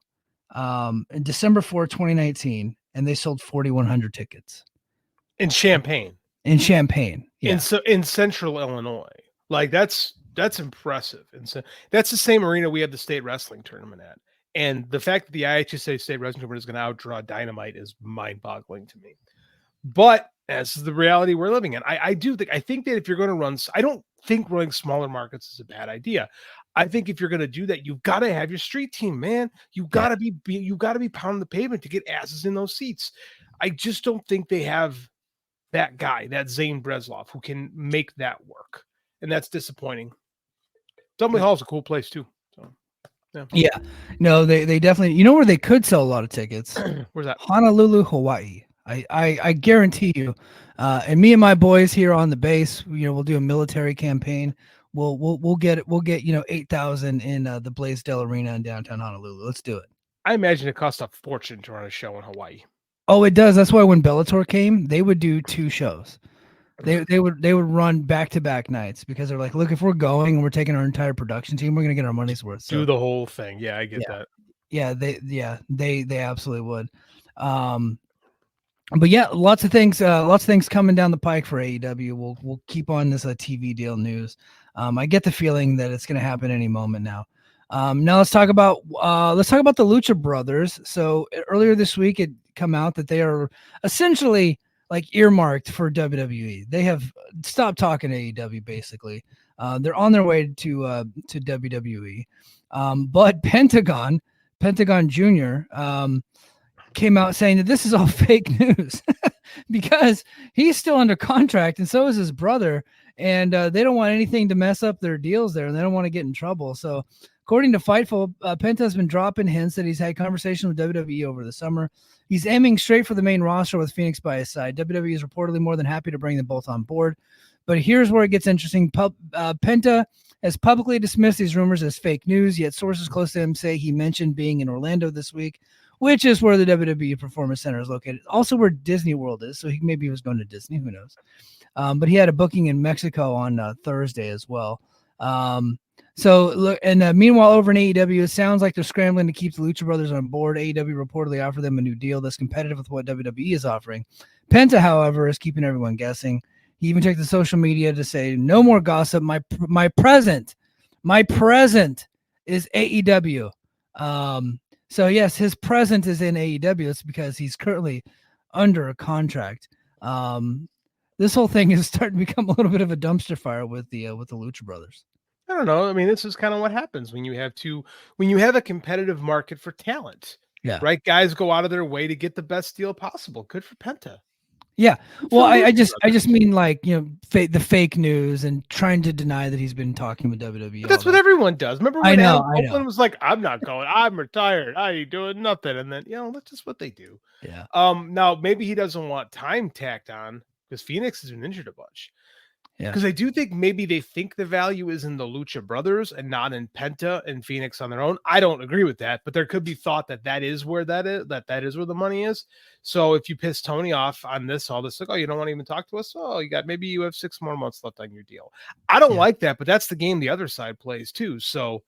in December 4, 2019, and they sold 4,100 tickets in Champaign. In Champaign, yeah. In Central Illinois, like that's impressive. And so that's the same arena we had the state wrestling tournament at. And the fact that the IHSA state wrestling tournament is going to outdraw Dynamite is mind-boggling to me. But as is the reality we're living in. I think that if you're going to run, I don't think running smaller markets is a bad idea. I think if you're going to do that, you've got to have your street team, man. You got to be pounding the pavement to get asses in those seats. I just don't think they have that guy, that Zane Bresloff, who can make that work, and that's disappointing. Dublin Hall is a cool place too. So. Yeah, no, they definitely. You know where they could sell a lot of tickets? Where's that? Honolulu, Hawaii. I guarantee you. And me and my boys here on the base, we'll do a military campaign. We'll get 8,000 in the Blaisdell Arena in downtown Honolulu. Let's do it. I imagine it costs a fortune to run a show in Hawaii. Oh, it does. That's why when Bellator came, they would do 2 shows. They would run back-to-back nights because they're like, look, if we're going and we're taking our entire production team, we're gonna get our money's worth. So, do the whole thing. Yeah, I get that. Yeah, they absolutely would. But yeah, lots of things coming down the pike for AEW. We'll keep on this TV deal news. I get the feeling that it's gonna happen any moment now. Now let's talk about the Lucha Brothers. So earlier this week, it come out that they are essentially like earmarked for WWE. They have stopped talking to AEW basically. They're on their way to WWE. But Pentagon Jr. Came out saying that this is all fake news because he's still under contract and so is his brother, and they don't want anything to mess up their deals there, and they don't want to get in trouble. So according to Fightful, Penta has been dropping hints that he's had conversations with WWE over the summer. He's aiming straight for the main roster with Phoenix by his side. WWE is reportedly more than happy to bring them both on board. But here's where it gets interesting. Penta has publicly dismissed these rumors as fake news, yet sources close to him say he mentioned being in Orlando this week, which is where the WWE Performance Center is located. Also where Disney World is, so maybe he was going to Disney, who knows. But he had a booking in Mexico on Thursday as well. So look, and meanwhile, over in AEW, it sounds like they're scrambling to keep the Lucha Brothers on board. AEW reportedly offered them a new deal that's competitive with what WWE is offering. Penta, however, is keeping everyone guessing. He even took to social media to say, "No more gossip. My present is AEW." So yes, his present is in AEW. It's because he's currently under a contract. This whole thing is starting to become a little bit of a dumpster fire with the Lucha Brothers. I don't know. I mean, this is kind of what happens when you have a competitive market for talent. Yeah. Right. Guys go out of their way to get the best deal possible. Good for Penta. Yeah. Well, I just mean like, the fake news and trying to deny that he's been talking with WWE. But that's what everyone does. Remember when Adam Copeland was like, "I'm not going. I'm retired. I ain't doing nothing." And then, that's just what they do. Yeah. Now maybe he doesn't want time tacked on because Phoenix has been injured a bunch. Yeah. Because I do think maybe they think the value is in the Lucha Brothers and not in Penta and Phoenix on their own. I don't agree with that, but there could be thought that is where that is where the money is. So if you piss Tony off on all this, like, oh, you don't want to even talk to us? Oh, maybe you have 6 more months left on your deal. I don't like that, but that's the game the other side plays too. So,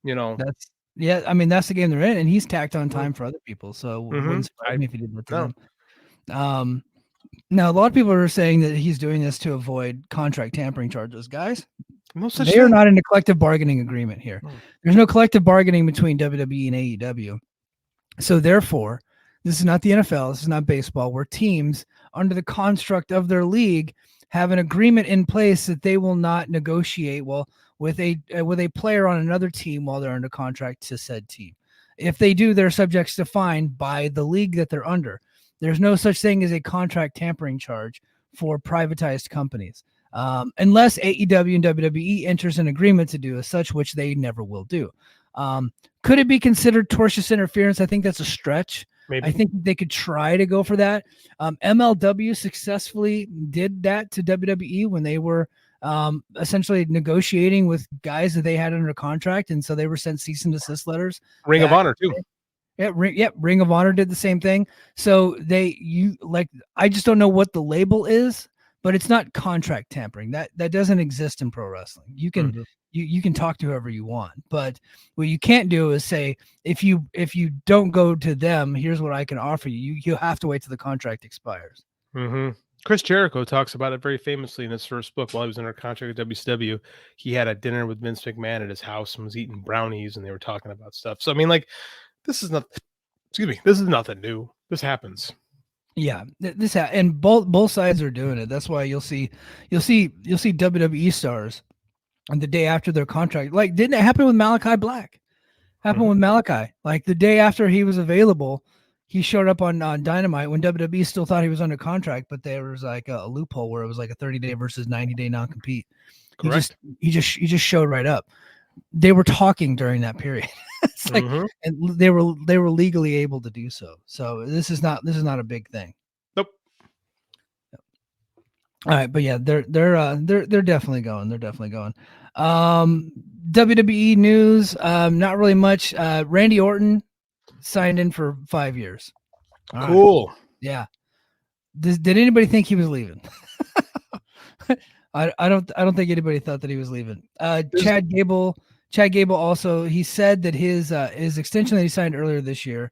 that's the game they're in, and he's tacked on time for other people. So wouldn't surprise me if he did that to them. Now, a lot of people are saying that he's doing this to avoid contract tampering charges. Guys, they are not in a collective bargaining agreement here. There's no collective bargaining between WWE and AEW. So therefore, this is not the NFL. This is not baseball, where teams under the construct of their league have an agreement in place that they will not negotiate with a player on another team while they're under contract to said team. If they do, they're subject to fine by the league that they're under. There's no such thing as a contract tampering charge for privatized companies, unless AEW and WWE enters an agreement to do as such, which they never will do. Could it be considered tortious interference? I think that's a stretch. Maybe. I think they could try to go for that. MLW successfully did that to WWE when they were essentially negotiating with guys that they had under contract, and so they were sent cease and desist letters. Ring of Honor too. Yeah, Ring of Honor did the same thing. So I just don't know what the label is, but it's not contract tampering. That doesn't exist in pro wrestling. You can you can talk to whoever you want, but what you can't do is say, if you don't go to them, here's what I can offer you. You have to wait till the contract expires. Chris Jericho talks about it very famously in his first book while he was under contract with WCW. He had a dinner with Vince McMahon at his house and was eating brownies, and they were talking about stuff. So I mean, this is nothing new. This happens. Yeah, and both sides are doing it. That's why you'll see WWE stars on the day after their contract. Like, didn't it happen with Malachi Black? Happened with Malachi. Like, the day after he was available, he showed up on Dynamite when WWE still thought he was under contract, but there was like a loophole where it was like a 30-day versus 90-day non-compete. Correct. He just showed right up. They were talking during that period. It's like, and they were legally able to do so. So this is not a big thing. Nope. All right, but yeah, they're definitely going. They're definitely going. WWE news, not really much. Randy Orton signed in for 5 years. Cool. Right. Yeah. Did anybody think he was leaving? I don't think anybody thought that he was leaving. Chad Gable also, he said that his extension that he signed earlier this year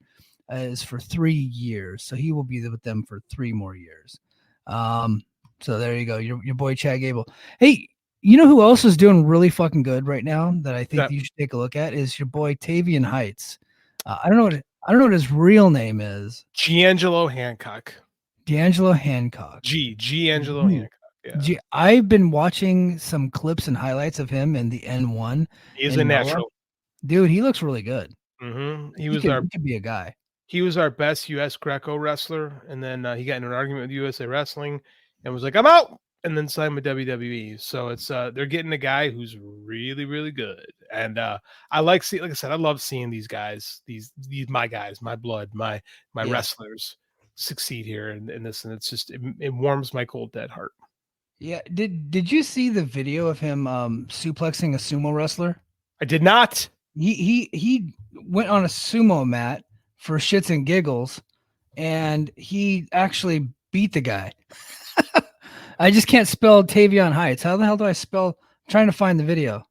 is for 3 years, so he will be with them for 3 more years. So there you go, your boy Chad Gable. Hey, you know who else is doing really fucking good right now that I think you should take a look at is your boy Tavian Heights. I don't know what his real name is. D'Angelo Hancock. D'Angelo Hancock. D'Angelo Hancock. Yeah. I've been watching some clips and highlights of him in the N1. He's a natural. Dude, he looks really good. He could be a guy. He was our best U.S. Greco wrestler, and then he got in an argument with USA Wrestling and was like, "I'm out," and then signed with WWE. So it's they're getting a guy who's really, really good, and I like I said, I love seeing these guys, these my guys, my blood, my wrestlers succeed here in this, and it's just it warms my cold dead heart. Yeah. Did you see the video of him suplexing a sumo wrestler? I did not. He went on a sumo mat for shits and giggles, and he actually beat the guy. I just can't spell Tavion Heights. How the hell do I spell? I'm trying to find the video.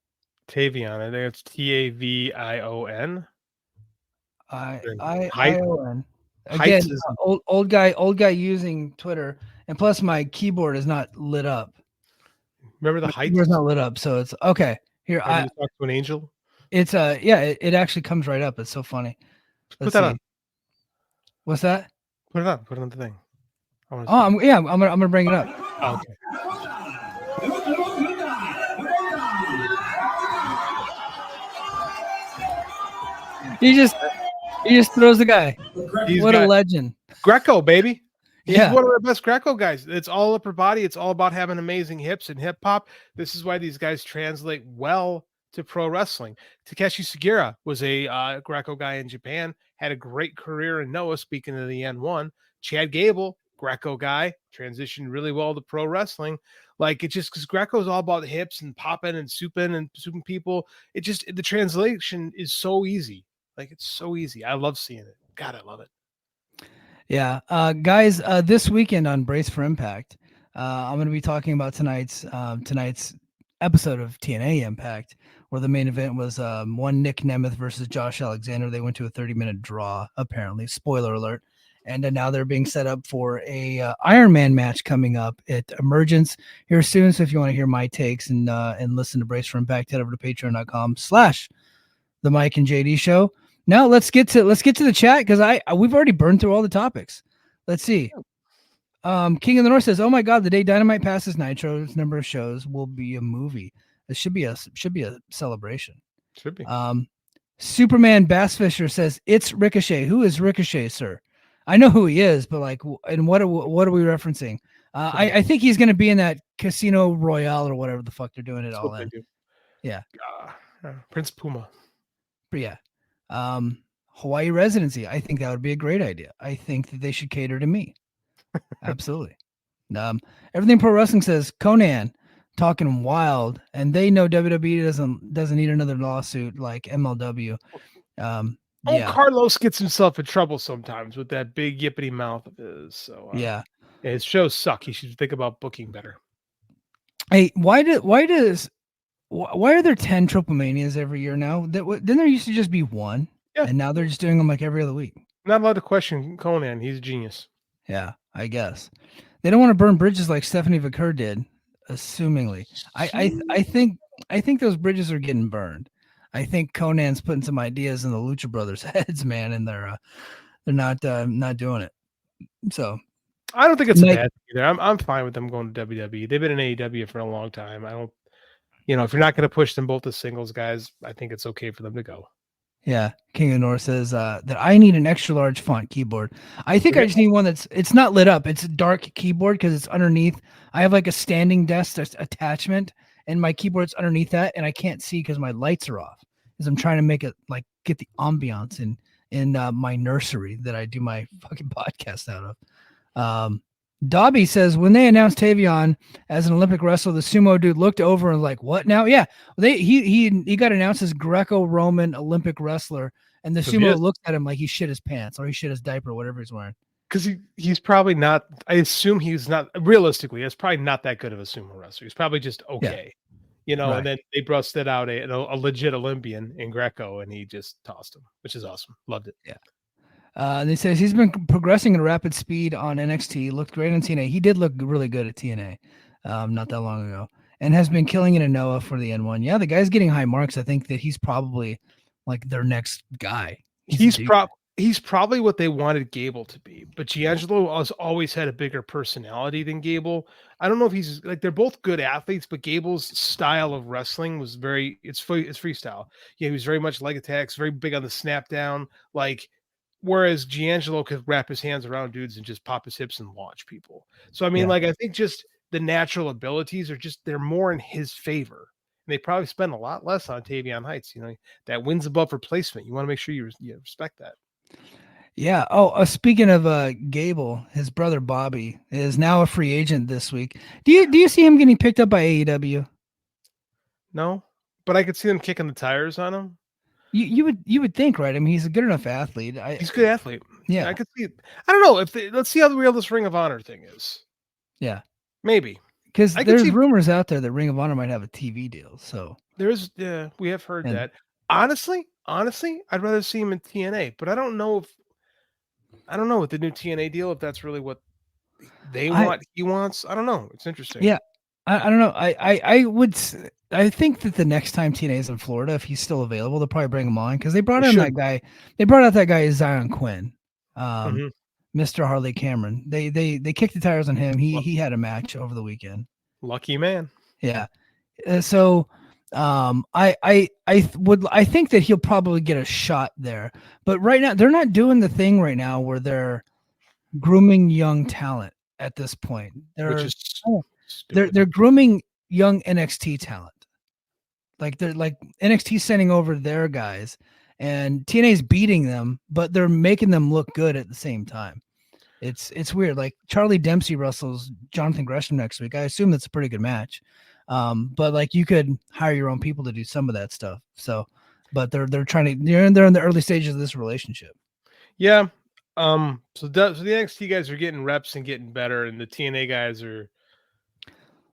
Tavion. I think it's Tavion. I-O-N. Again, old guy using Twitter, and plus my keyboard is not lit up. Remember the heights? Keyboard's not lit up, so it's okay. Here, I talk to an angel. It's it actually comes right up. It's so funny. Put that on. What's that? Put it on. Put it on the thing. I'm gonna bring it up. Oh, okay. He just throws the guy. What a legend. Greco, baby. He's one of the best Greco guys. It's all upper body. It's all about having amazing hips and hip hop. This is why these guys translate well to pro wrestling. Takeshi Sugiura was a Greco guy in Japan, had a great career in Noah, speaking of the N1. Chad Gable, Greco guy, transitioned really well to pro wrestling. Like, it's just because Greco is all about hips and popping and souping people. The translation is so easy. Like, it's so easy. I love seeing it. God, I love it. Yeah. Guys, this weekend on Brace for Impact, I'm going to be talking about tonight's episode of TNA Impact, where the main event was one Nick Nemeth versus Josh Alexander. They went to a 30-minute draw, apparently. Spoiler alert. And now they're being set up for a Iron Man match coming up at Emergence here soon. So if you want to hear my takes and listen to Brace for Impact, head over to patreon.com/the Mike and JD Show. Now let's get to the chat, because we've already burned through all the topics. Let's see. King of the North says, "Oh my God, the day Dynamite passes Nitro's number of shows will be a movie. This should be a celebration. Should be." Superman Bassfisher says, "It's Ricochet. Who is Ricochet, sir?" I know who he is, but like, and what are we referencing? I think he's going to be in that Casino Royale or whatever the fuck they're doing it all in. Yeah. Prince Puma. But yeah. Hawaii residency. I think that would be a great idea. I think that they should cater to me. Absolutely. Everything Pro Wrestling says, Conan talking wild, and they know WWE doesn't need another lawsuit like MLW. Carlos gets himself in trouble sometimes with that big yippity mouth of his. So his shows suck. He should think about booking better. Hey, why are there 10 Triple Manias every year now? Didn't there used to just be one? Yeah. And now they're just doing them like every other week. Not allowed to question Conan. He's a genius. Yeah, I guess. They don't want to burn bridges like Stephanie Vicker did, assumingly. I think those bridges are getting burned. I think Conan's putting some ideas in the Lucha Brothers' heads, man, and they're not doing it. So I don't think it's a bad thing either. I'm fine with them going to WWE. They've been in AEW for a long time. I don't, if you're not going to push them both as singles guys, I think it's okay for them to go. Yeah, King of the North says that I need an extra large font keyboard. I think I just need one it's not lit up. It's a dark keyboard because it's underneath. I have like a standing desk attachment, and my keyboard's underneath that, and I can't see because my lights are off. Because I'm trying to make it get the ambiance in my nursery that I do my fucking podcast out of. Dobby says, when they announced Tavion as an Olympic wrestler, the sumo dude looked over and like, what now? Yeah, he got announced as Greco-Roman Olympic wrestler, and the sumo looked at him like he shit his pants or he shit his diaper or whatever he's wearing. Because he's probably not. I assume he's not. Realistically, it's probably not that good of a sumo wrestler. He's probably just okay, right. And then they busted out a legit Olympian in Greco, and he just tossed him, which is awesome. Loved it. Yeah. And he says he's been progressing at a rapid speed on NXT. Looked great on TNA. He did look really good at TNA not that long ago, and has been killing it in Noah for the N1. Yeah, the guy's getting high marks. I think that he's probably like their next guy. He's probably what they wanted Gable to be, but Giangelo has always had a bigger personality than Gable. I don't know if he's like, they're both good athletes, but Gable's style of wrestling was it's freestyle. Yeah, he was very much leg attacks, very big on the snap down, whereas Giangelo could wrap his hands around dudes and just pop his hips and launch people. So, I mean, I think just the natural abilities they're more in his favor. And they probably spend a lot less on Tavion Heights. That wins above replacement. You want to make sure you respect that. Yeah. Oh, speaking of Gable, his brother Bobby is now a free agent this week. Do you see him getting picked up by AEW? No, but I could see them kicking the tires on him. You would think, right? I mean, he's a good enough athlete. He's a good athlete. Yeah, I could see it. I don't know let's see how real this Ring of Honor thing is. Yeah, maybe. Because there's rumors out there that Ring of Honor might have a TV deal. So there's, we have heard that. Honestly, I'd rather see him in TNA, but I don't know with the new TNA deal if that's really what they want. He wants. I don't know. It's interesting. Yeah, I don't know. I think that the next time TNA is in Florida, if he's still available, they'll probably bring him on because they brought in that guy. They brought out that guy Zion Quinn, Mr. Harley Cameron. They kicked the tires on him. He had a match over the weekend. Lucky man. Yeah. So I think that he'll probably get a shot there. But right now they're not doing the thing right now where they're grooming young talent at this point. They're grooming young NXT talent. Like they're like NXT sending over their guys and TNA's beating them, but they're making them look good at the same time. It's weird. Like Charlie Dempsey wrestles Jonathan Gresham next week. I assume that's a pretty good match. But like you could hire your own people to do some of that stuff. So, but they're in the early stages of this relationship. Yeah. So the NXT guys are getting reps and getting better, and the TNA guys are.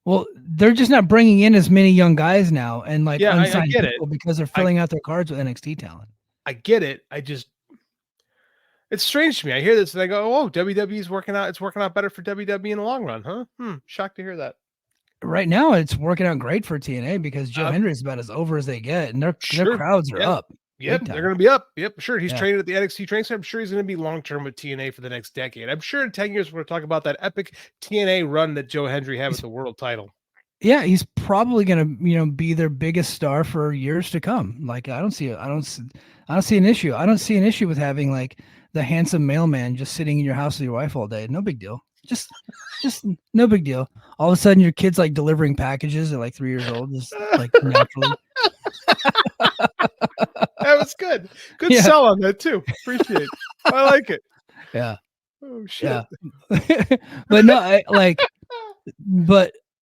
Well, they're just not bringing in as many young guys now, and like I get it because they're filling out their cards with NXT talent. I get it. It's strange to me. I hear this and I go, "Oh, WWE's working out. It's working out better for WWE in the long run, huh?" Shocked to hear that. Right now, it's working out great for TNA because Joe Hendry is about as over as they get, and their crowds are up. Yep, they're going to be up. Yep, sure. He's training at the NXT training center. I'm sure he's going to be long-term with TNA for the next decade. I'm sure in 10 years, we're going to talk about that epic TNA run that Joe Hendry had with the world title. Yeah, he's probably going to, be their biggest star for years to come. Like, I don't see an issue. I don't see an issue with having like the handsome mailman just sitting in your house with your wife all day. No big deal. Just no big deal. All of a sudden, your kid's like delivering packages at like 3 years old, just like naturally. That was good. Good sell on that too. Appreciate it. I like it. Yeah. Oh shit. Yeah. But no,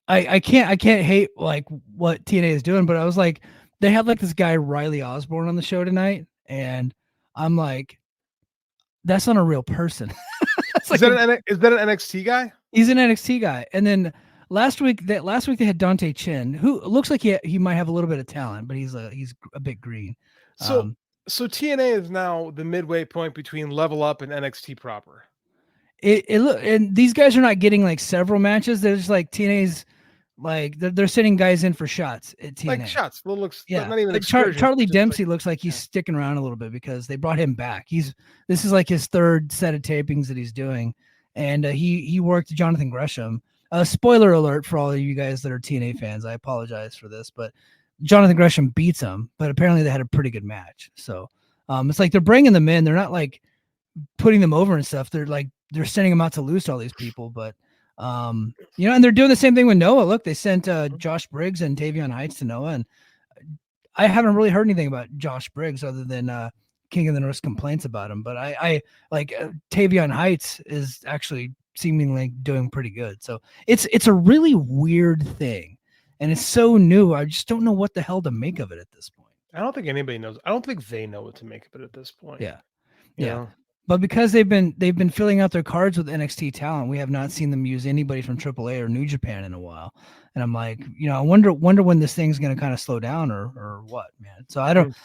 I can't hate like what TNA is doing. But I was like, they had like this guy Riley Osborne on the show tonight, and I'm like, that's not a real person. Is that an NXT guy? He's an NXT guy. And then last week they had Dante Chin, who looks like he might have a little bit of talent, but he's a bit green. So TNA is now the midway point between Level Up and NXT proper. And these guys are not getting like several matches. They're just like TNA's like they're sending guys in for shots at TNA. Like shots. Not even like Charlie Dempsey looks like he's sticking around a little bit because they brought him back. This is like his third set of tapings that he's doing, and he worked Jonathan Gresham. Spoiler alert for all of you guys that are TNA fans. I apologize for this, but Jonathan Gresham beats him. But apparently they had a pretty good match. So it's like they're bringing them in. They're not like putting them over and stuff. They're sending them out to lose to all these people, but. And they're doing the same thing with Noah. Look, they sent Josh Briggs and Tavion Heights to Noah, and I haven't really heard anything about Josh Briggs other than King of the North complaints about him. But I like Tavion Heights is actually seemingly doing pretty good. So it's a really weird thing, and it's so new. I just don't know what the hell to make of it at this point. I don't think anybody knows. I don't think they know what to make of it at this point. Yeah. You know? But because they've been filling out their cards with NXT talent, we have not seen them use anybody from AAA or New Japan in a while. And I'm like, I wonder when this thing's going to kind of slow down or what, man. So I don't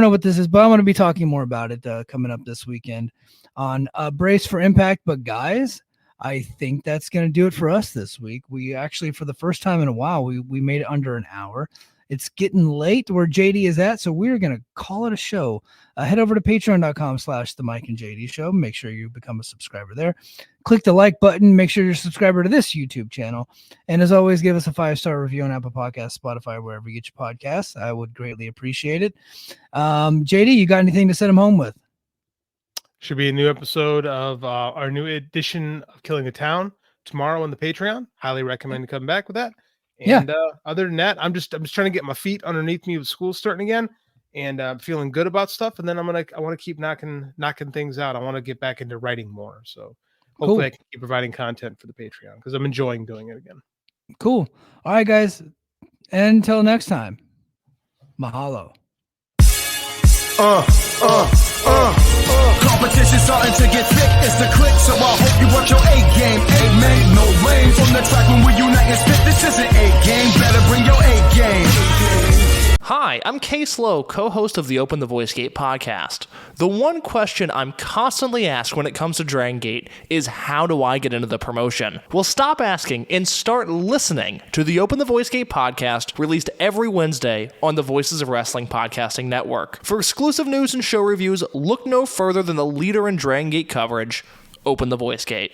know what this is, but I'm going to be talking more about it coming up this weekend on Brace for Impact. But guys, I think that's going to do it for us this week. We actually, for the first time in a while, we made it under an hour. It's getting late where JD is at, so we're going to call it a show. Head over to patreon.com/the Mike and JD show. Make sure you become a subscriber there. Click the like button. Make sure you're a subscriber to this YouTube channel. And as always, give us a 5-star review on Apple Podcasts, Spotify, wherever you get your podcasts. I would greatly appreciate it. JD, you got anything to send them home with? Should be a new episode of our new edition of Killing the Town tomorrow on the Patreon. Highly recommend to come back with that. And other than that, I'm just trying to get my feet underneath me with school starting again, and I'm feeling good about stuff. And then I want to keep knocking things out. I want to get back into writing more. So hopefully I can keep providing content for the Patreon because I'm enjoying doing it again. Cool. All right, guys. And until next time, mahalo. Competition starting to get thick. It's the click, so I hope you watch your A game. Ain't made no rain from the track when we unite and spit. Hi, I'm Case Lowe, co-host of the Open the Voice Gate podcast. The one question I'm constantly asked when it comes to Dragon Gate is, how do I get into the promotion? Well, stop asking and start listening to the Open the Voice Gate podcast, released every Wednesday on the Voices of Wrestling podcasting network. For exclusive news and show reviews, look no further than the leader in Dragon Gate coverage, Open the Voice Gate.